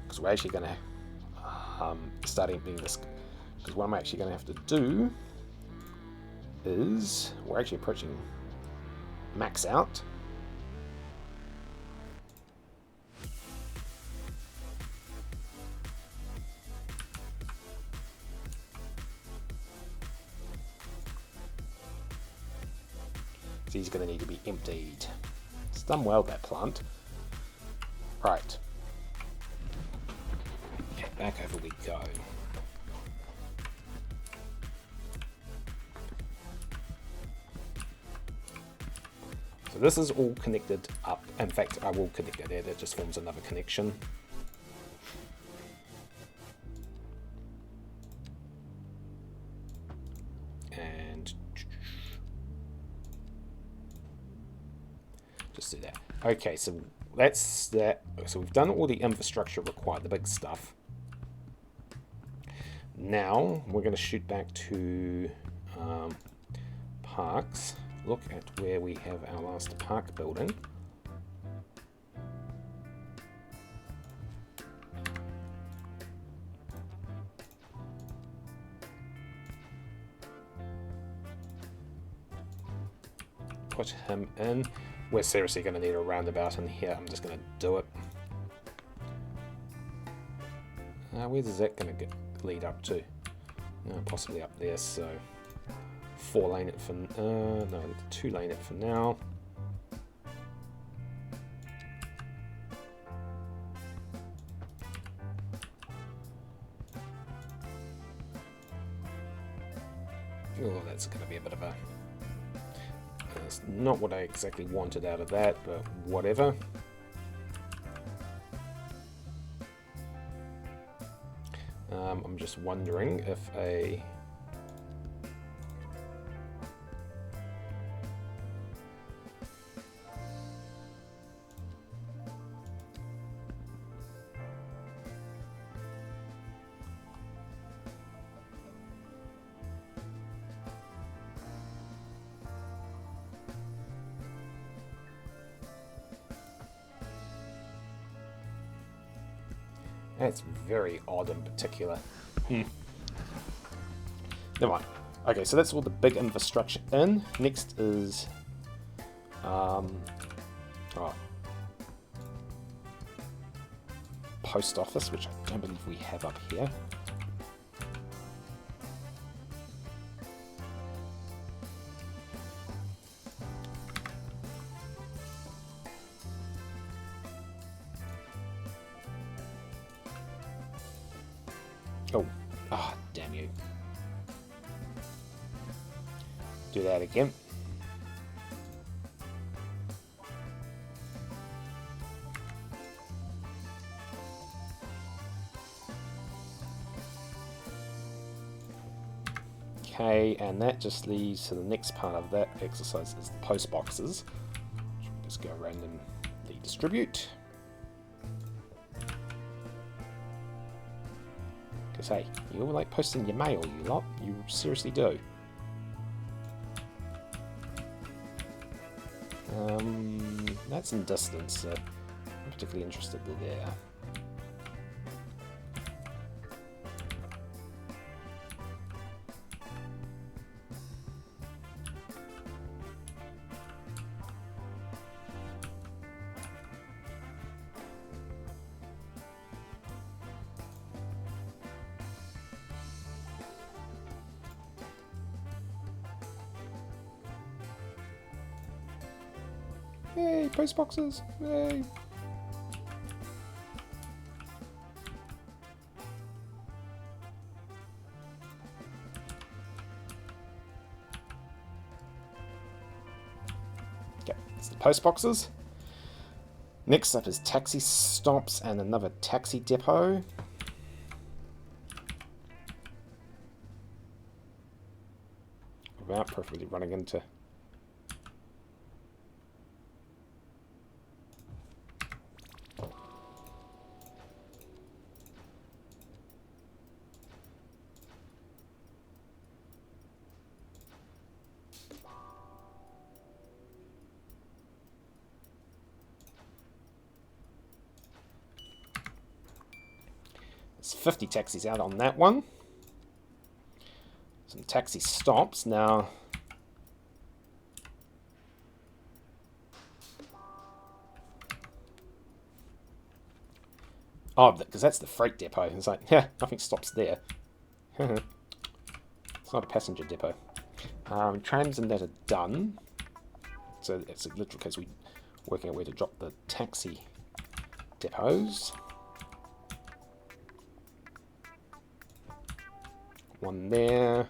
Because we're actually going to start emptying this. Because what I'm actually going to have to do is we're actually approaching max out. So he's going to need to be emptied. It's done well, that plant. Right. Back over we go. So this is all connected up. In fact, I will connect it there. That just forms another connection. And just do that. Okay, so that's that. So we've done all the infrastructure required, the big stuff. Now we're going to shoot back to parks. Look at where we have our last park building. Put him in. We're seriously going to need a roundabout in here. I'm just going to do it. Where's that going to lead up to? Possibly up there, so 4-lane it for no, 2-lane it for now. Oh, that's going to be a bit of a... That's not what I exactly wanted out of that, but whatever. I'm just wondering if a... That's very odd in particular. Never mind. Okay, so that's all the big infrastructure in. Next is... post office, which I don't believe we have up here. Oh, damn you. Do that again. Okay, and that just leads to the next part of that exercise is the post boxes. Just go randomly distribute. Because hey, you all like posting your mail, you lot. You seriously do. That's in distance, so I'm particularly interested there. Yay, post boxes! Yay! Okay, That's the post boxes. Next up is taxi stops and another taxi depot. Without preferably running into... There's 50 taxis out on that one. Some taxi stops now. Oh, because that's the freight depot. It's like, yeah, nothing stops there. It's not a passenger depot. Trams and that are done. So it's a literal case we're working out where to drop the taxi depots. One there.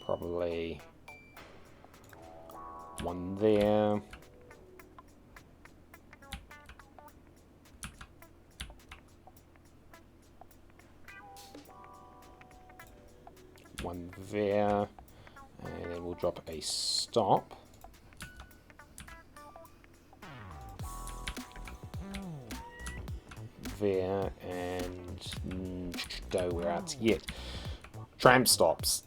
Probably one there. One there, and then we'll drop a stop. There, and no, we're out yet. Tram stops.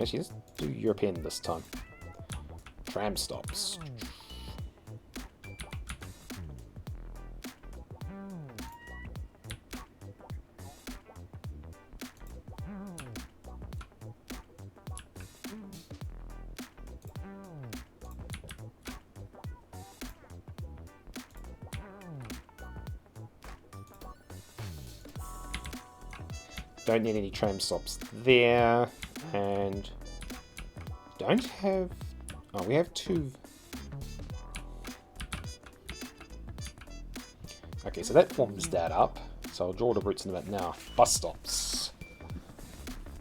Actually, let's do European this time. Tram stops. Don't need any tram stops there, and don't have... Oh, we have two... Okay, so that forms that up. So I'll draw the routes in that now. Bus stops.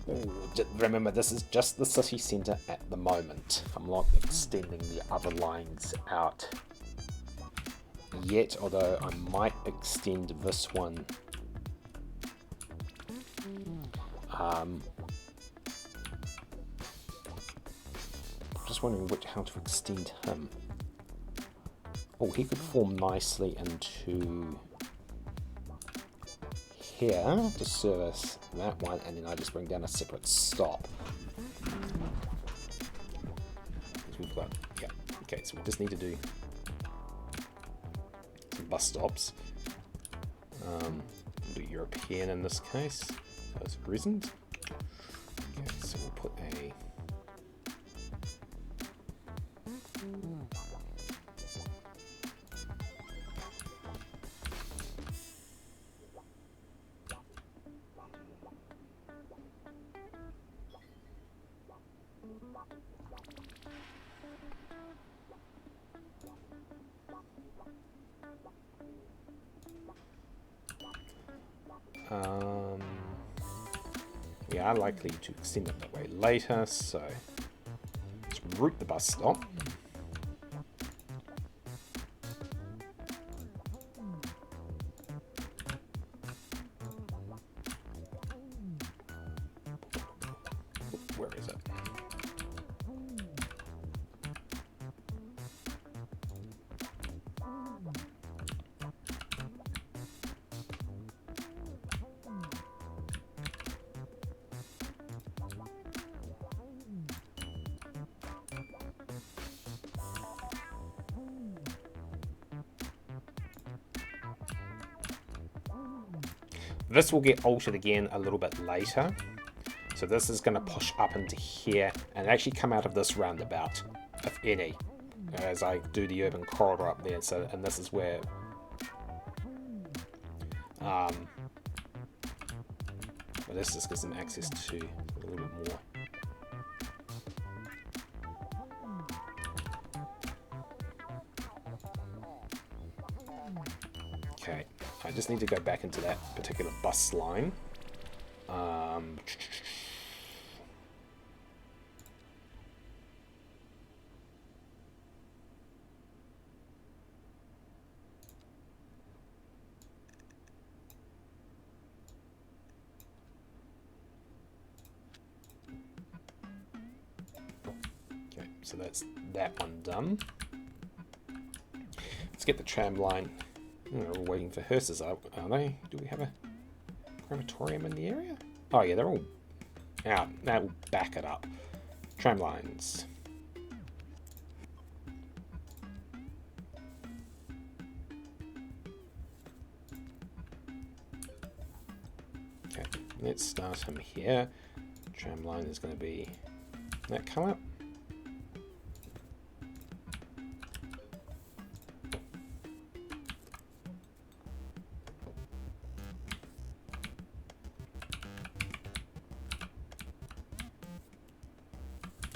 Ooh, remember, this is just the city centre at the moment. I'm not extending the other lines out yet, although I might extend this one. Just wondering how to extend him. Oh, he could form nicely into here to service that one, and then I just bring down a separate stop. We've got, yeah, okay, so we just need to do some bus stops. We'll do European in this case. Those reasons. Okay, so we'll put a we are likely to extend it that way later, so let's route the bus stop. Where is it? This will get altered again a little bit later. So this is going to push up into here and actually come out of this roundabout, if any, as I do the urban corridor up there. So, and this is where but this just gives them access to a little bit more. Okay, I just need to go back into that particular bus line. So that's that one done. Let's get the tram line. Oh, we're all waiting for hearses, are they? Do we have a crematorium in the area? Oh yeah, they're all out. Now we'll back it up. Tram lines. Okay, let's start him here. Tram line is going to be that colour.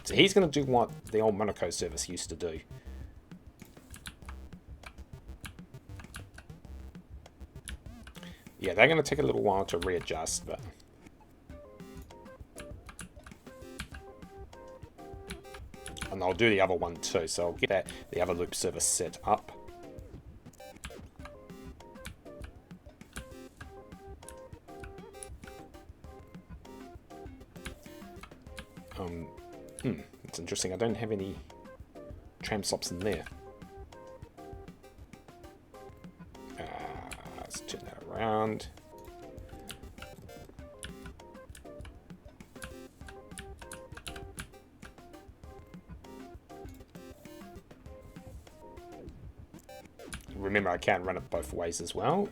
So he's going to do what the old Manukau service used to do. Yeah, they're going to take a little while to readjust, but... And I'll do the other one too, so I'll get the other loop service set up. It's interesting, I don't have any tram stops in there. Let's turn that around. Remember, I can't run it both ways as well.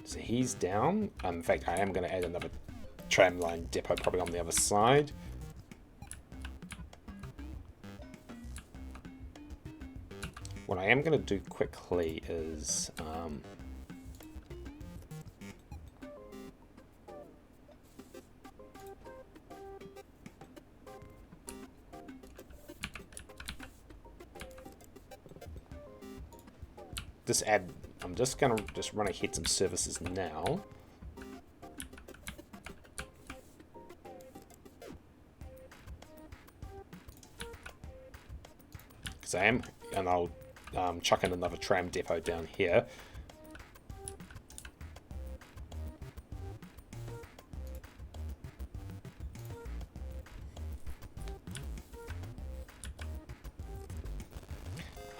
So he's down. In fact, I am going to add another tram line depot probably on the other side. What I am going to do quickly is I'm just going to run ahead some services now. Because I am, and I'll chuck in another tram depot down here.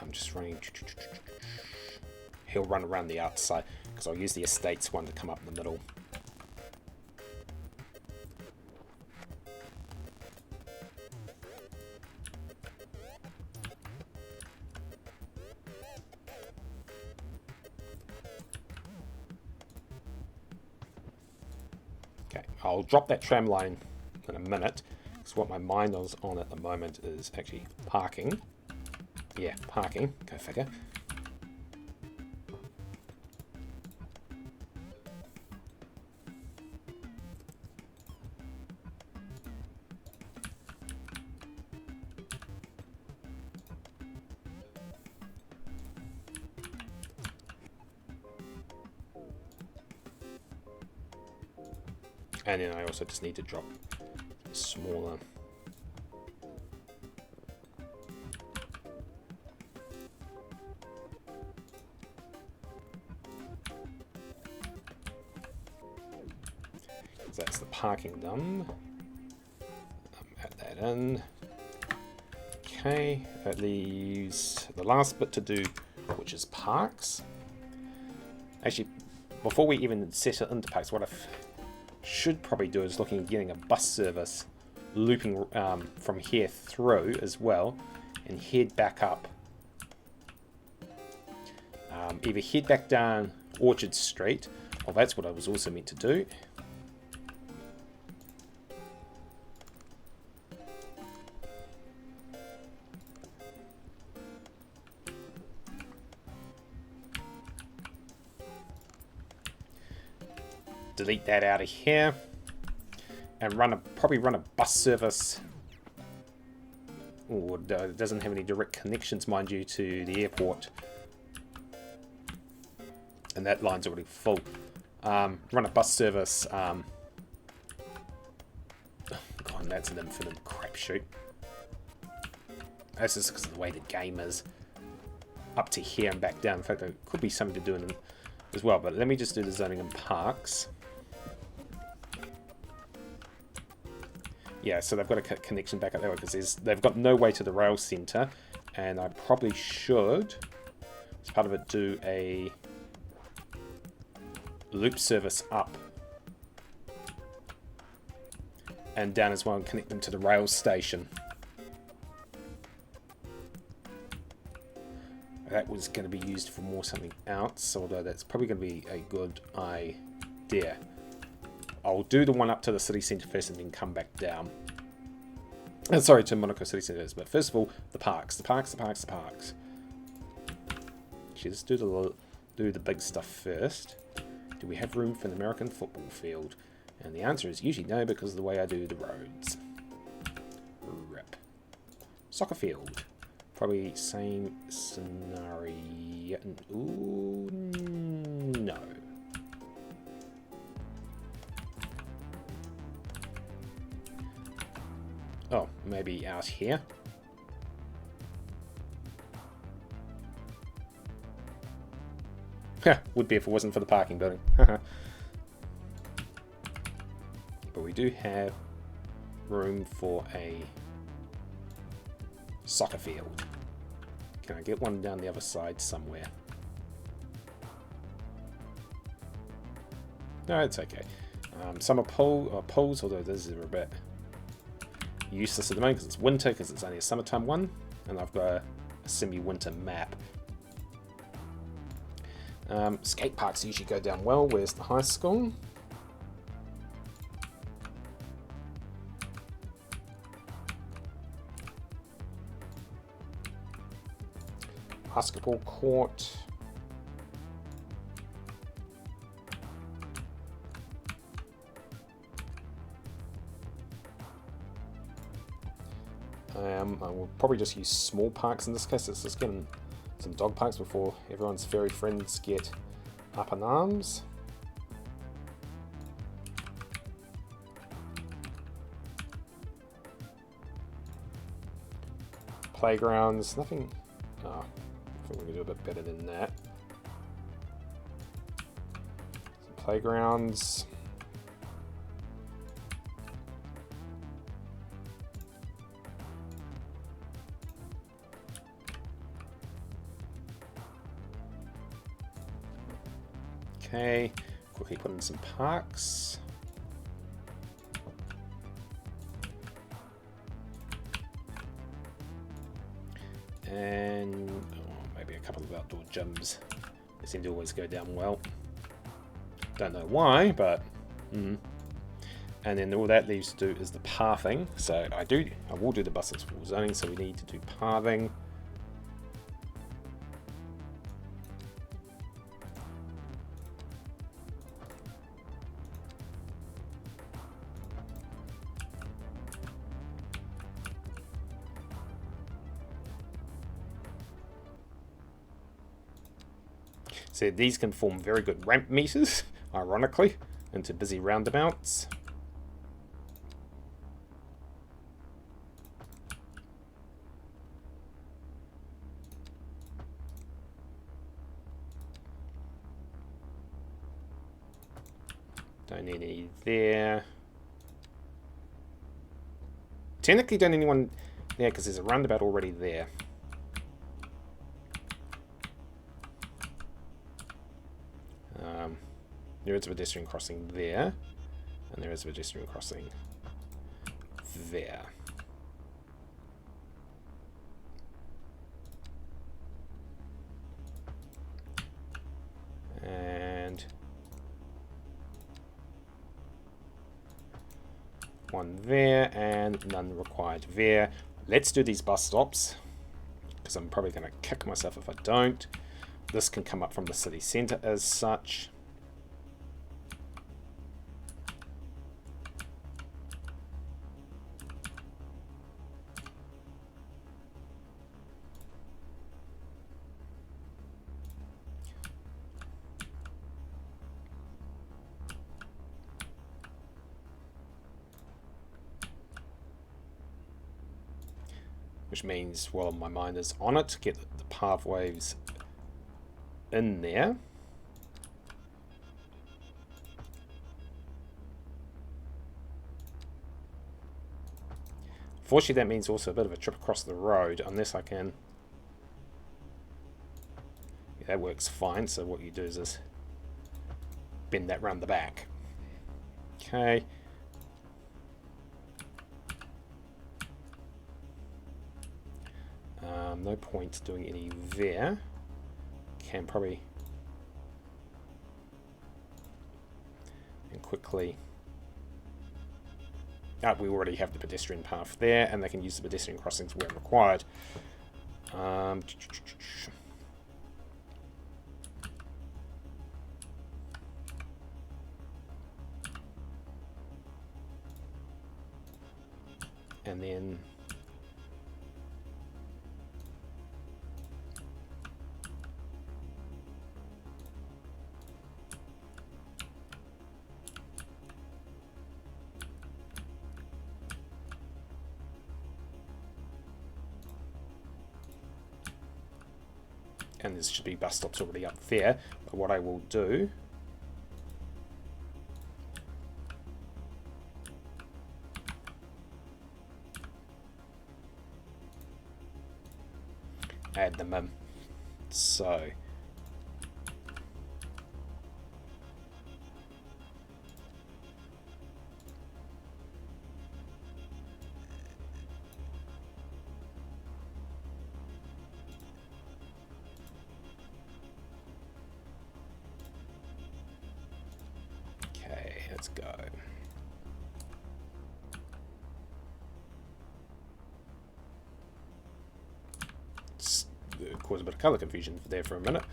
I'm just running. He'll run around the outside because I'll use the estates one to come up in the middle. Okay, I'll drop that tram line in a minute because what my mind is on at the moment is actually parking. Yeah, parking, go figure. And then I also just need to drop smaller. So that's the parking done. Add that in. Okay, that leaves the last bit to do, which is parks. Actually, before we even set it into parks, what I should probably do is looking at getting a bus service looping from here through as well and head back up. Either head back down Orchard Street, well, that's what I was also meant to do. Delete that out of here and probably run a bus service. Oh, it doesn't have any direct connections, mind you, to the airport, and that line's already full. Run a bus service. God, that's an infinite crapshoot. That's just because of the way the game is. Up to here and back down. In fact, there could be something to do in as well. But let me just do the zoning and parks. Yeah, so they've got a connection back up there because they've got no way to the rail centre, and I probably should, as part of it, do a loop service up and down as well and connect them to the rail station. That was going to be used for more something else, although that's probably going to be a good idea. I'll do the one up to the city centre first and then come back down. Sorry, to Manukau City Centre, but first of all, the parks. Actually, let's do the big stuff first. Do we have room for an American football field? And the answer is usually no, because of the way I do the roads. Rip. Soccer field. Probably same scenario. Ooh, no. Oh, maybe out here. Would be if it wasn't for the parking building. But we do have room for a soccer field. Can I get one down the other side somewhere? No, it's okay. Summer pools, although those are a bit useless at the moment because it's winter, because it's only a summertime one, and I've got a semi-winter map. Skate parks usually go down well. Where's the high school? Basketball court. I will probably just use small parks in this case. Let's just get some dog parks before everyone's furry friends get up in arms. Playgrounds, nothing. Oh, I think we can do a bit better than that. Some playgrounds. Okay, quickly put in some parks. And maybe a couple of outdoor gyms. They seem to always go down well. Don't know why, but and then all that leaves to do is the pathing. So I will do the buses for zoning, so we need to do pathing. So these can form very good ramp meters, ironically, into busy roundabouts. Don't need any there. Technically don't need anyone there because there's a roundabout already there. There is a pedestrian crossing there, and there is a pedestrian crossing there. And one there, and none required there. Let's do these bus stops, because I'm probably going to kick myself if I don't. This can come up from the city centre as such. Which means, while my mind is on it, get the pathways in there. Fortunately, that means also a bit of a trip across the road, unless I can... Yeah, that works fine, so what you do is just bend that round the back. Okay. No point doing any there. Can probably... And quickly... we already have the pedestrian path there, and they can use the pedestrian crossings where required. And then... And there should be bus stops already up there. But what I will do... add them in. So... let's go. Just cause a bit of colour confusion there for a minute.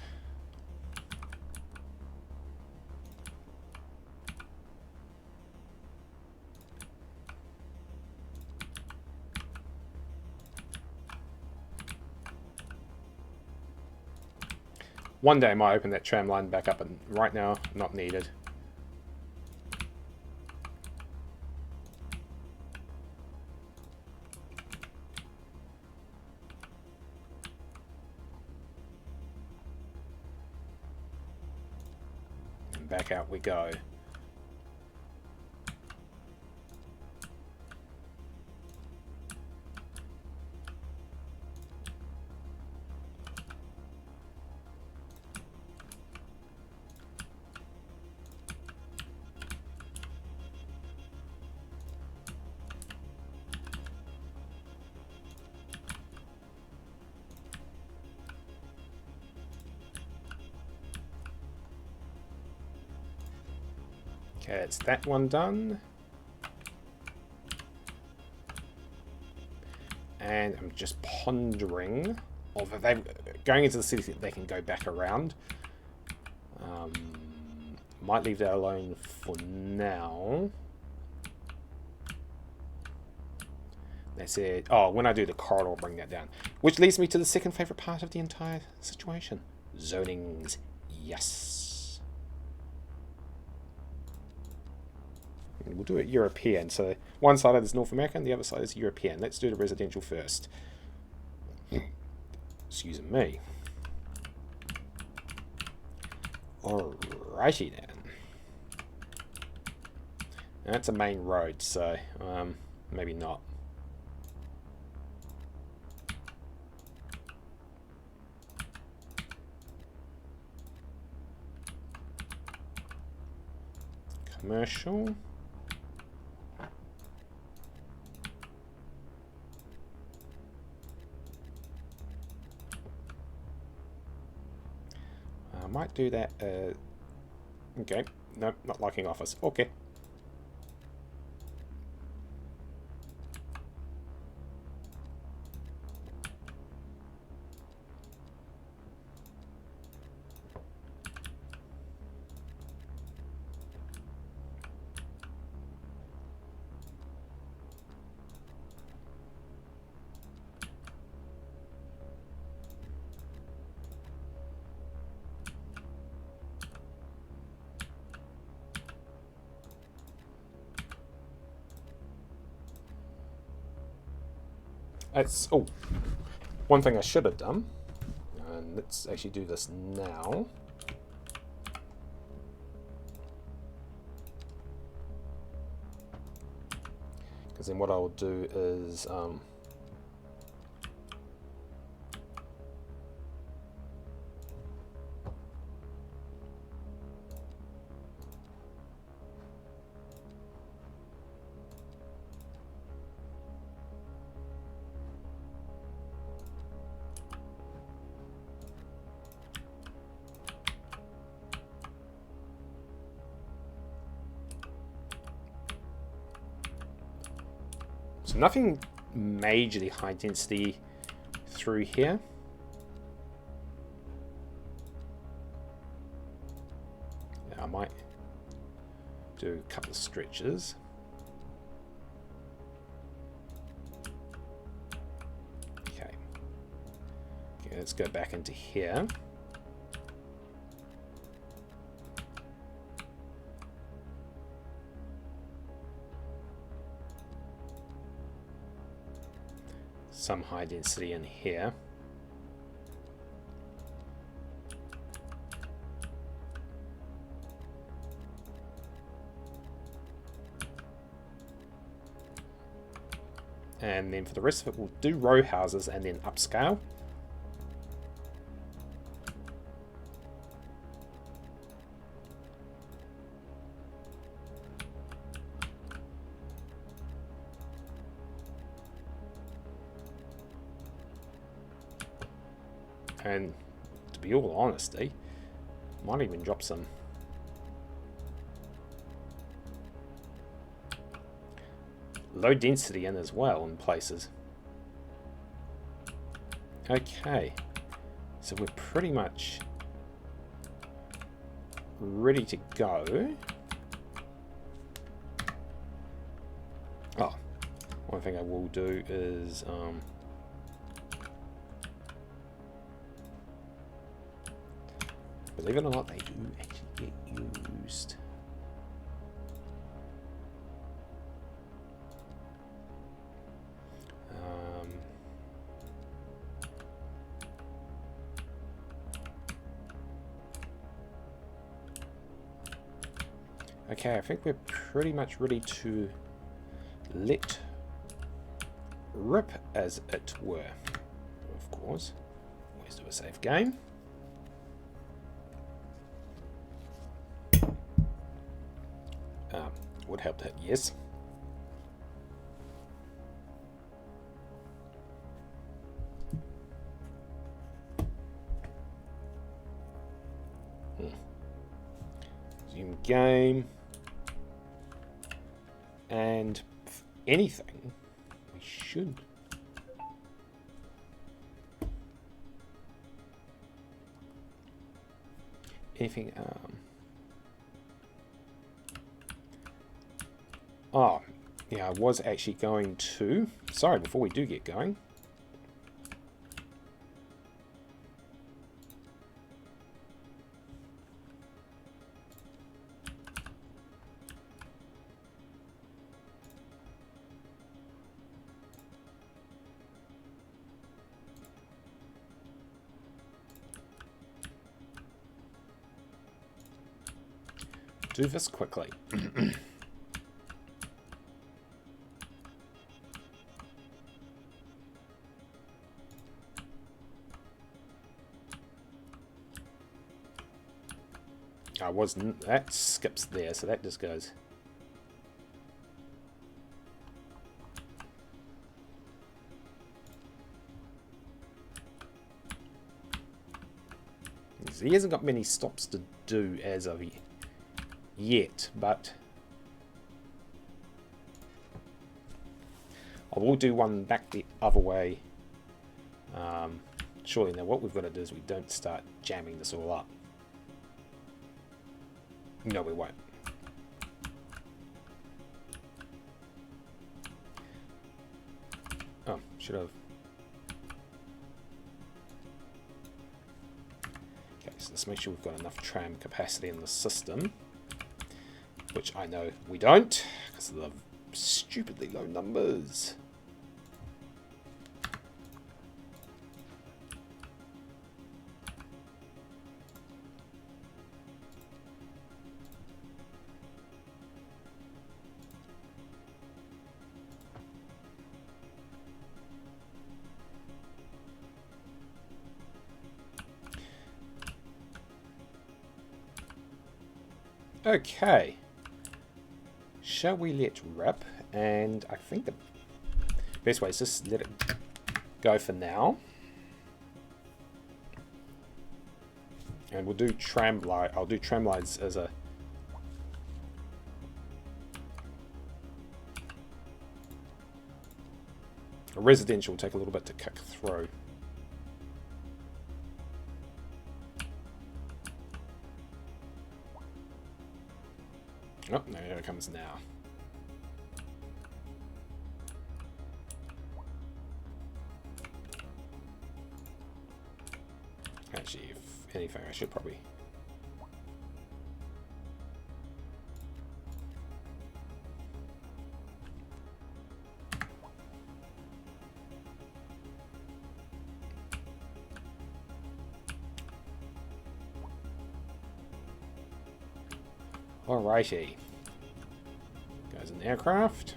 One day I might open that tram line back up, and right now, not needed. Back out we go. Okay, it's that one done. And I'm just pondering, although they going into the city, they can go back around. Might leave that alone for now. That's it. Oh, when I do the corridor, I'll bring that down. Which leads me to the second favourite part of the entire situation. Zonings. Yes. We'll do it European. So one side is North American, the other side is European. Let's do the residential first. Excuse me. Alrighty then. That's a main road, so maybe not. Commercial. I might do that. Okay, no, not liking office. Okay. It's, oh, one thing I should have done, and let's actually do this now. because then what I'll do is so nothing majorly high density through here. I might do a couple of stretches. Okay, let's go back into here. Some high density in here. And then for the rest of it, we'll do row houses and then upscale. And to be all honesty, might even drop some low density in as well in places. Okay, so we're pretty much ready to go. Oh, one thing I will do is believe it or not, they do actually get used. Okay, I think we're pretty much ready to let rip, as it were. Of course, always do a save game. Would help to hit yes. Resume game. And if anything, we should anything oh, yeah, I was actually going to... Sorry, before we do get going. Do this quickly. I wasn't. That skips there, so that just goes. So he hasn't got many stops to do as of yet, but I will do one back the other way. Surely now what we've got to do is we don't start jamming this all up. No, we won't. Oh, should have. Okay, so let's make sure we've got enough tram capacity in the system, which I know we don't because of the stupidly low numbers. Okay. Shall we let rip? And I think the best way is just let it go for now. And we'll do tram light. I'll do tram lights as a residential will take a little bit to kick through. Oh, no, here it comes now. Actually, if anything, I should probably... Alrighty. Goes an aircraft.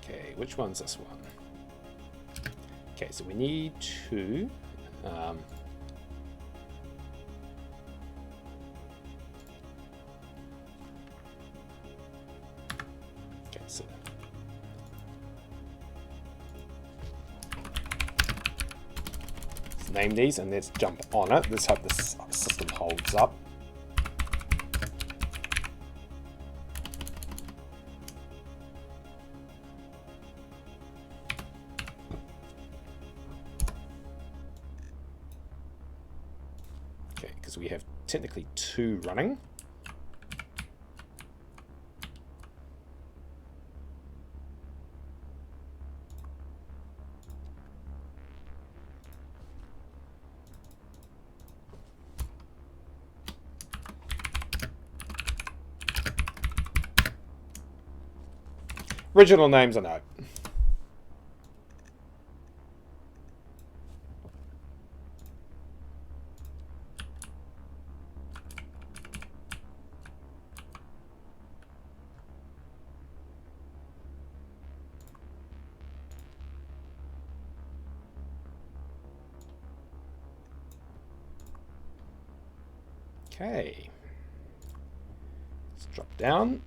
Okay, which one's this one? Okay, so we need to... okay, so... let's name these and let's jump on it. Let's hope this system holds up. Because we have technically 2 running. Original names are no. Okay, let's drop down.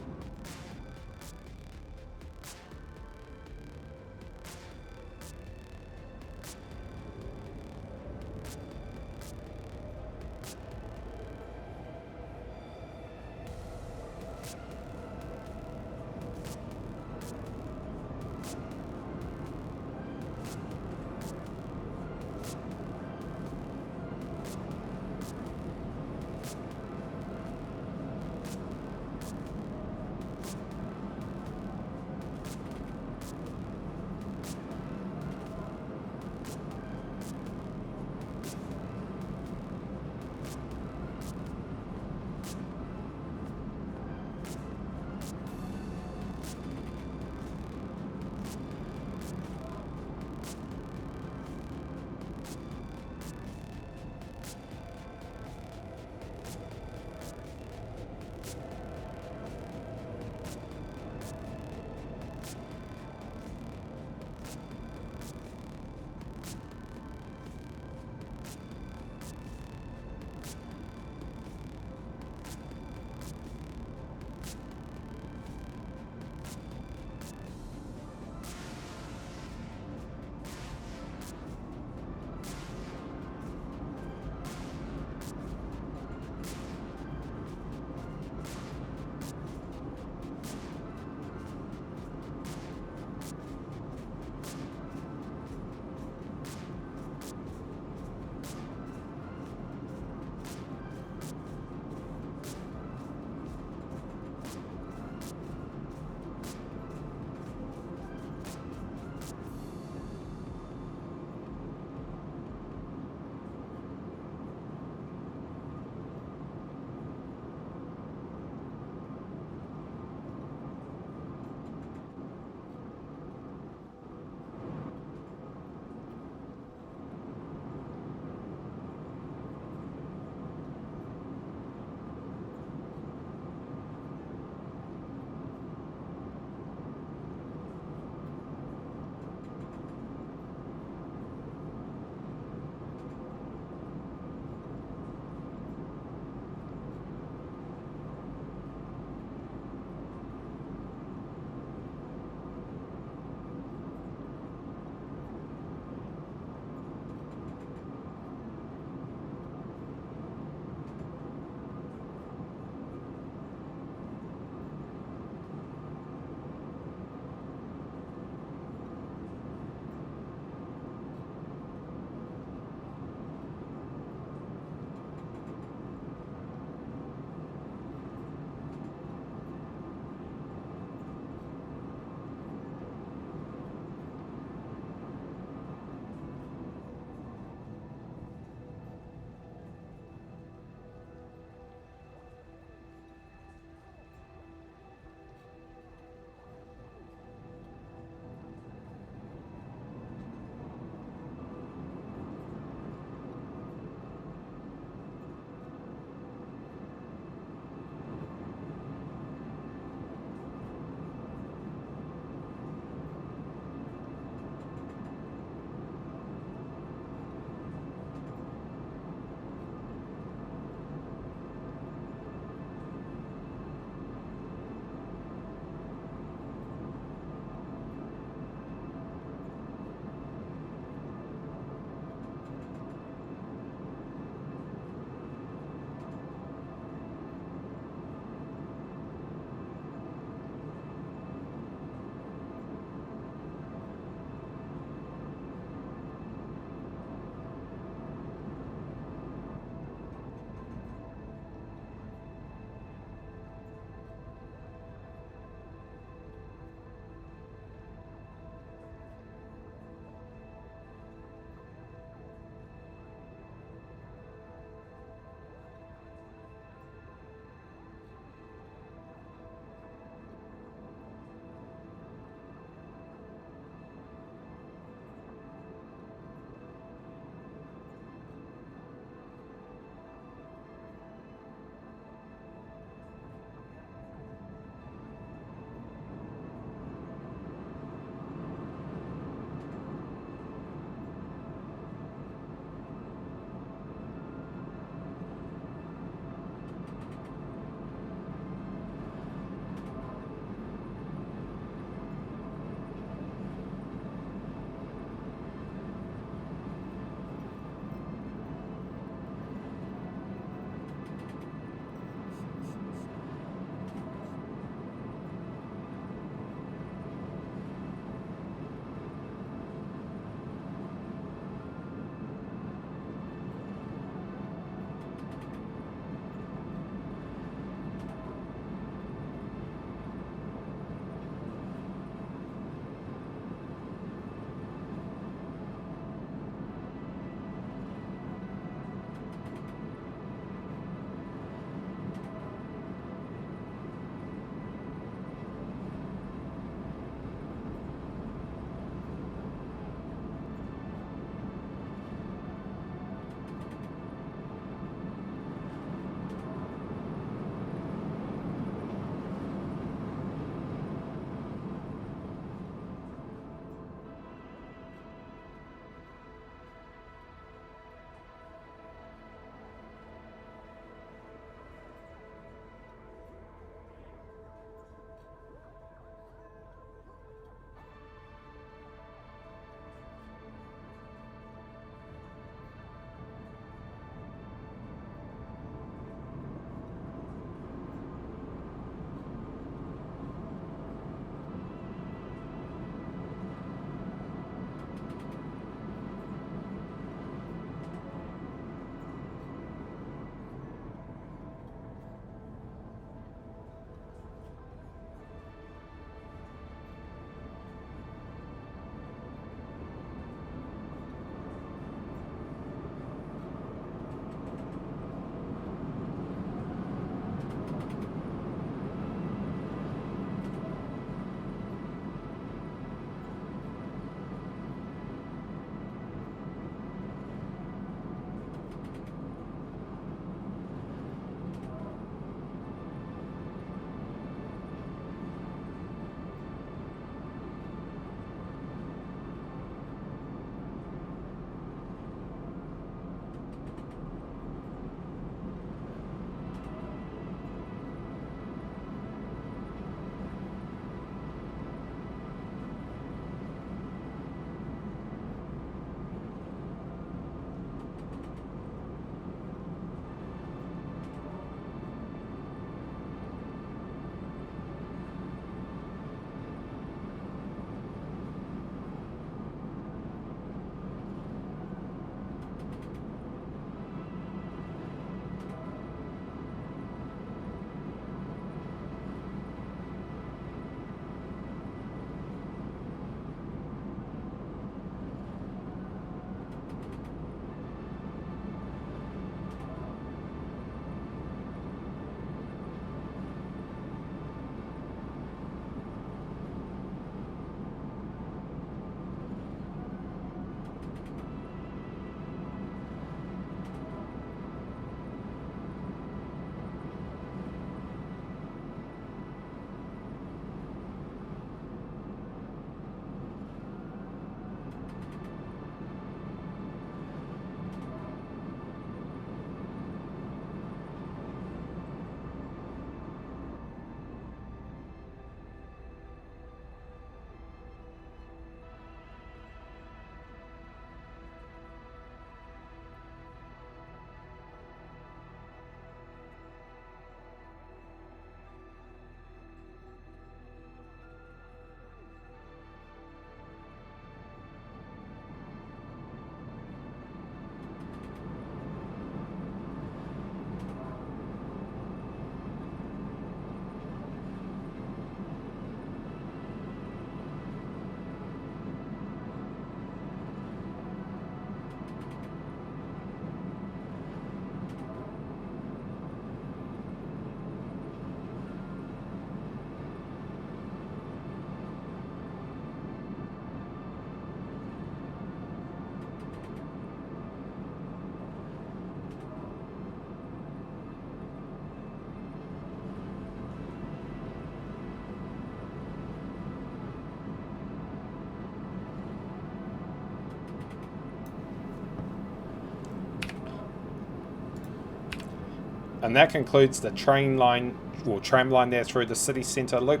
And that concludes the train line, or tram line there through the city centre loop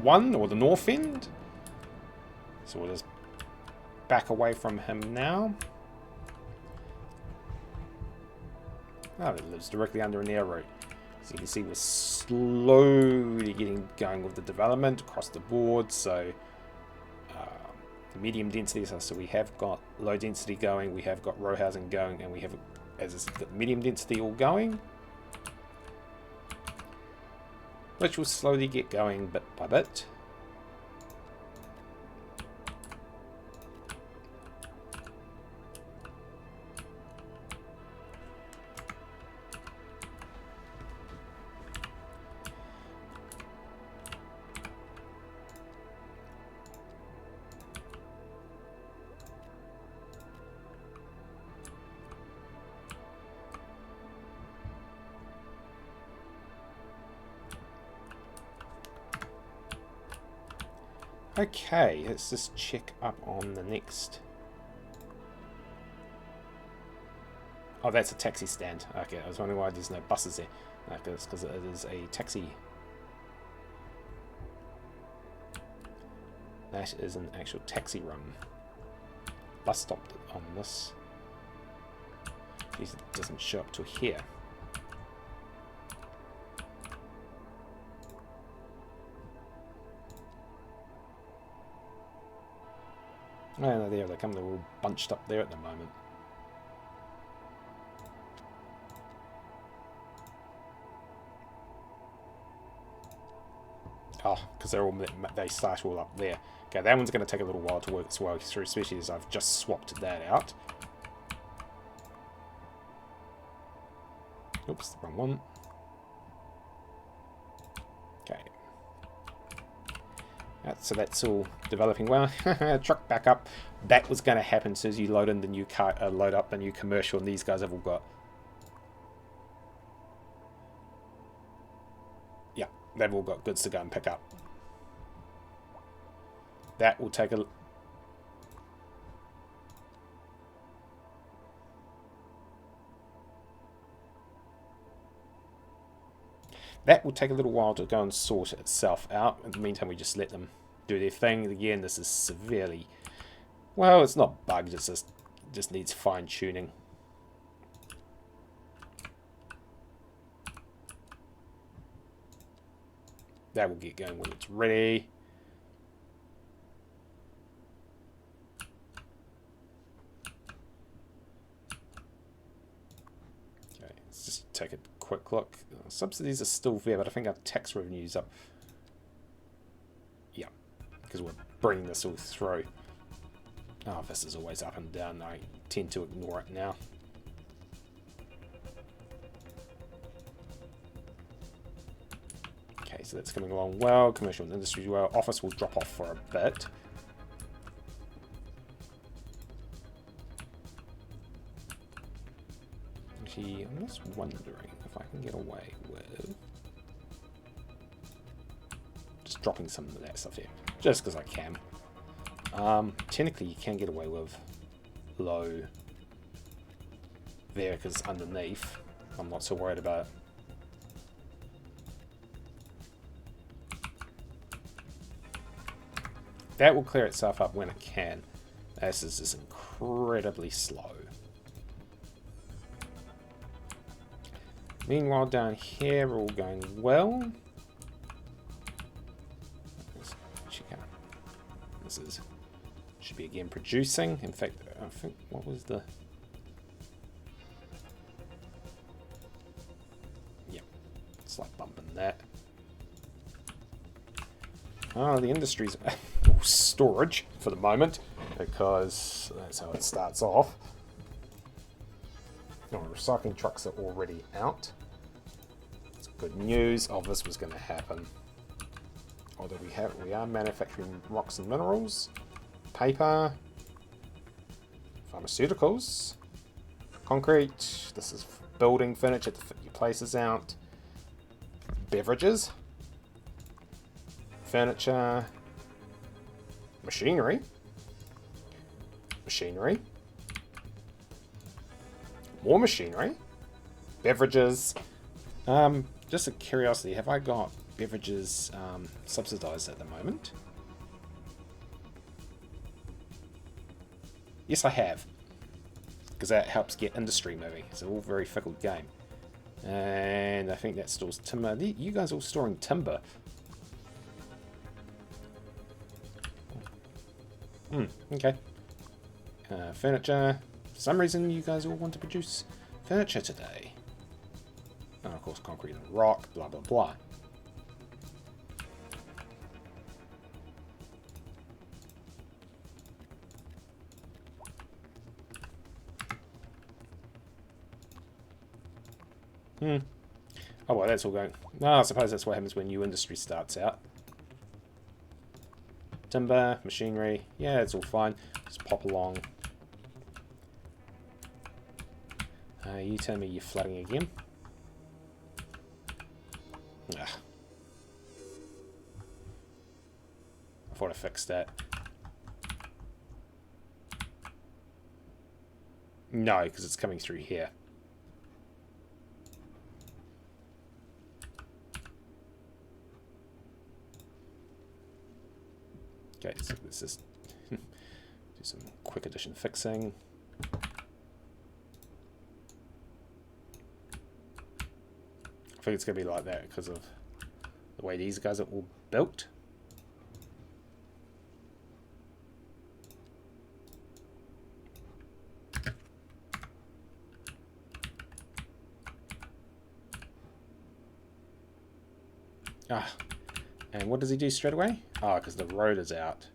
1, or the north end. So we'll just back away from him now. Oh, it lives directly under an air route. So you can see we're slowly getting going with the development across the board. So the medium density, so we have got low density going, we have got row housing going, and we have, as I said, the medium density all going, which will slowly get going bit by bit. Okay, let's just check up on the next. Oh, that's a taxi stand. Okay, I was wondering why there's no buses there. Okay, it's because it is a taxi. That is an actual taxi run. Bus stop on this. It doesn't show up to here. Oh, no, there they come. They're all bunched up there at the moment. Oh, because they start all up there. Okay, that one's going to take a little while to work its way through, especially as I've just swapped that out. Oops, the wrong one. Okay. So that's all developing well. Truck back up. That was going to happen as soon as you load in the new car, load up the new commercial, and these guys have all got. Yeah, they've all got goods to go and pick up. That will take a. Okay, that will take a little while to go and sort itself out. In the meantime, we just let them do their thing. Again, this is severely, well, it's not bugged, it's just needs fine tuning. That will get going when it's ready. Okay, let's just take a quick look. Subsidies are still there, but I think our tax revenue's up. Yeah, because we're bringing this all through. Oh, this is always up and down. I tend to ignore it now. Okay, so that's coming along well. Commercial and industry well. Office will drop off for a bit. Actually, I'm just wondering if I can get away with just dropping some of that stuff here, just because I can. Technically, you can get away with low there because underneath, I'm not so worried about it. That will clear itself up when it can. This is just incredibly slow. Meanwhile, down here, we're all going well. Let's check out. This is should be again producing. In fact, I think what was the? Yep, slight bump in that. Oh, the industry's storage for the moment because that's how it starts off. No, recycling trucks are already out. It's good news. Oh, this was going to happen. Although we are manufacturing rocks and minerals, paper, pharmaceuticals, concrete. This is building furniture to fit your places out. Beverages, furniture, machinery, more machinery, beverages, Just a curiosity, have I got beverages subsidised at the moment? Yes, I have. Because that helps get industry moving. It's a all very fickle game. And I think that stores timber. You guys are all storing timber. Okay. Furniture. For some reason, you guys all want to produce furniture today. And of course, concrete and rock, blah, blah, blah. Oh, well, that's all going... Well, I suppose that's what happens when new industry starts out. Timber, machinery. Yeah, it's all fine. Just pop along. You tell me you're flooding again. Ugh. I thought I fixed that. No, because it's coming through here. Okay, so let's just do some quick addition fixing. I think it's going to be like that because of the way these guys are all built. And what does he do straight away? Oh, because the road is out.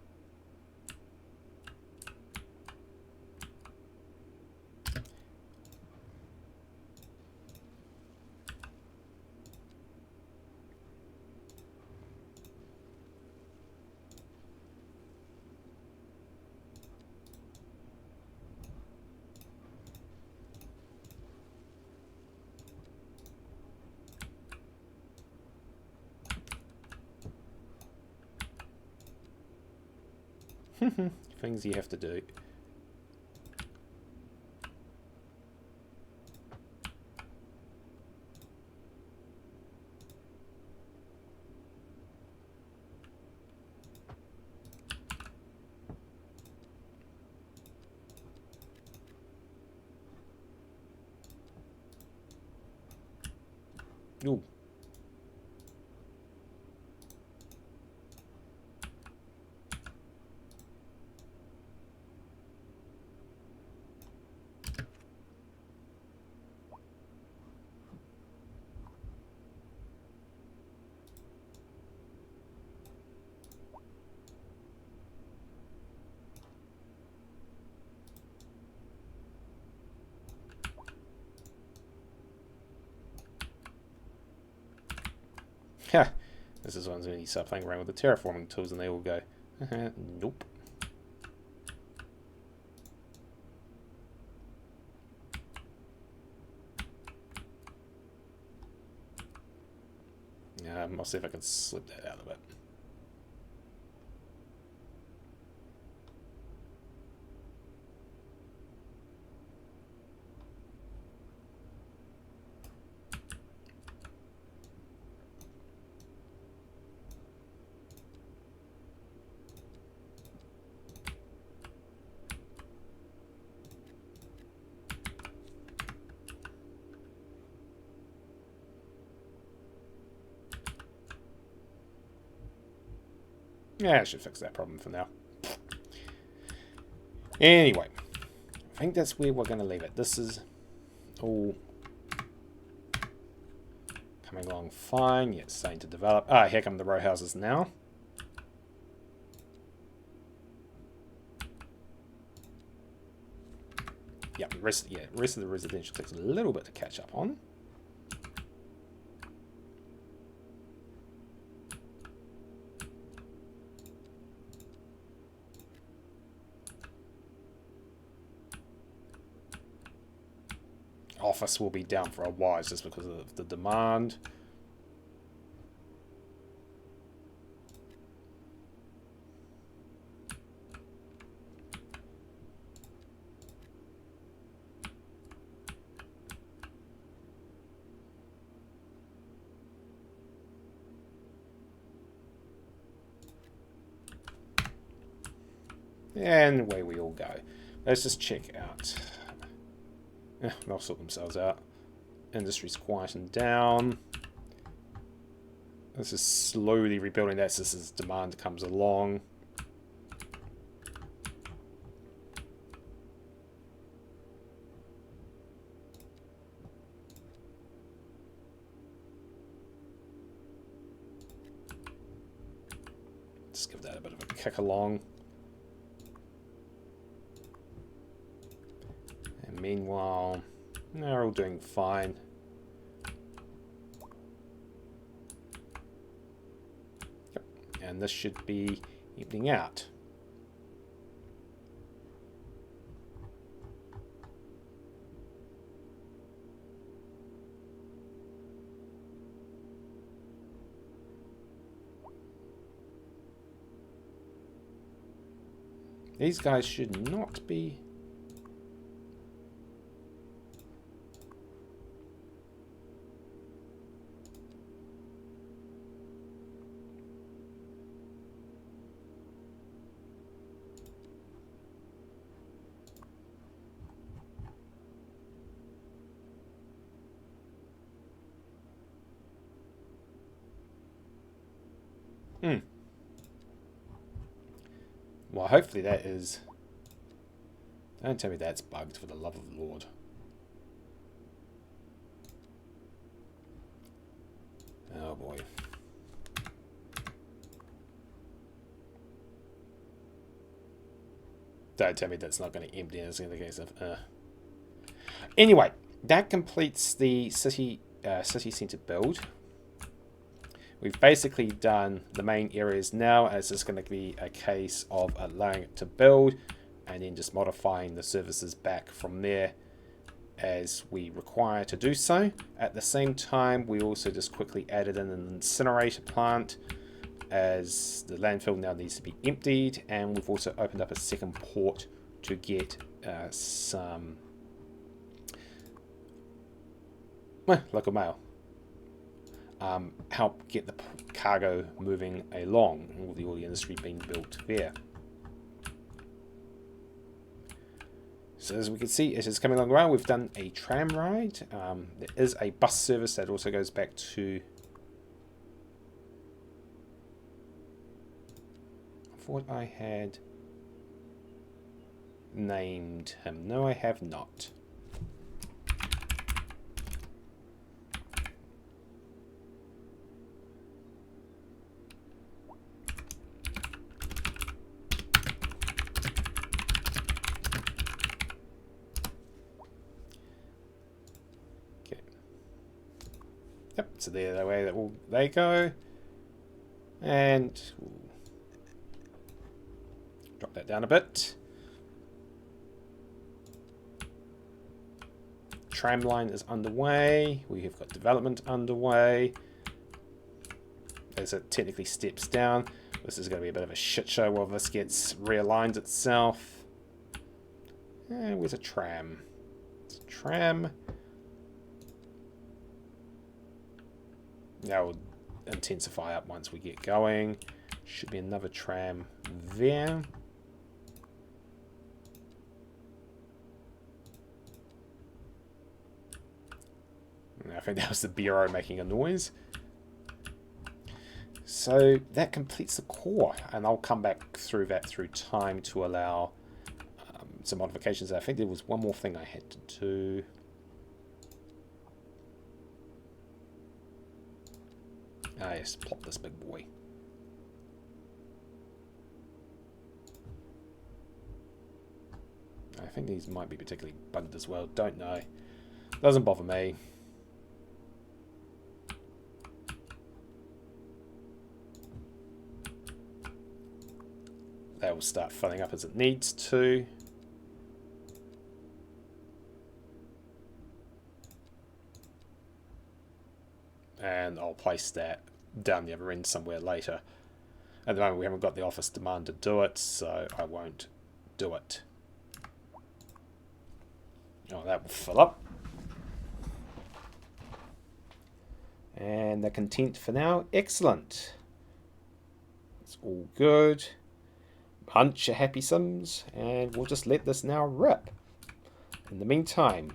Things you have to do. Ooh. Ha! This is when you start playing around with the terraforming tools and they all go, nope. I'll see if I can slip that out of it. Yeah, I should fix that problem for now. Anyway, I think that's where we're going to leave it. This is all coming along fine. Yeah, it's starting to develop. Ah, here come the row houses now. Yeah, the rest of the residential takes a little bit to catch up on. Office will be down for a while just because of the demand. And away we all go. Let's just check out. They'll sort themselves out. Industry's quieting down. This is slowly rebuilding. That's just as demand comes along. Just give that a bit of a kick along. And meanwhile, they're all doing fine. Yep. And this should be emptying out. These guys should not be... Well, hopefully that is... Don't tell me that's bugged, for the love of the Lord. Oh boy. Don't tell me that's not going to empty as in the case of... Anyway, that completes the city centre build. We've basically done the main areas now, as it's going to be a case of allowing it to build and then just modifying the services back from there as we require to do so. At the same time, we also just quickly added in an incinerator plant, as the landfill now needs to be emptied, and we've also opened up a second port to get some local mail. Help get the cargo moving along, all the industry being built there. So as we can see, it is coming along well. We've done a tram ride. There is a bus service that also goes back to... I thought I had named him. No, I have not. Yep, so there the way that they go. And drop that down a bit. Tram line is underway. We have got development underway. As it technically steps down. This is going to be a bit of a shit show while this gets realigned itself. And where's a tram? It's a tram. That will intensify up once we get going. Should be another tram there. I think that was the Bureau making a noise. So that completes the core, and I'll come back through that through time to allow some modifications. I think there was one more thing I had to do. Ah yes, plop this big boy. I think these might be particularly bugged as well. Don't know. Doesn't bother me. They will start filling up as it needs to. And I'll place that down the other end somewhere later. At the moment we haven't got the office demand to do it, so I won't do it. Oh, that will fill up. And they're content for now. Excellent. It's all good. bunch of happy Sims, and we'll just let this now rip. In the meantime,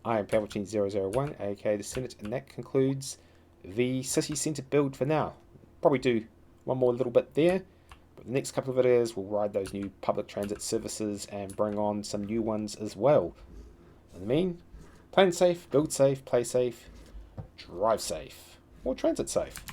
I am Palpatine001, aka the Senate, and that concludes the city centre build for now. Probably do one more little bit there, but the next couple of videos we'll ride those new public transit services and bring on some new ones as well. In the mean, plan safe, build safe, play safe, drive safe, or transit safe.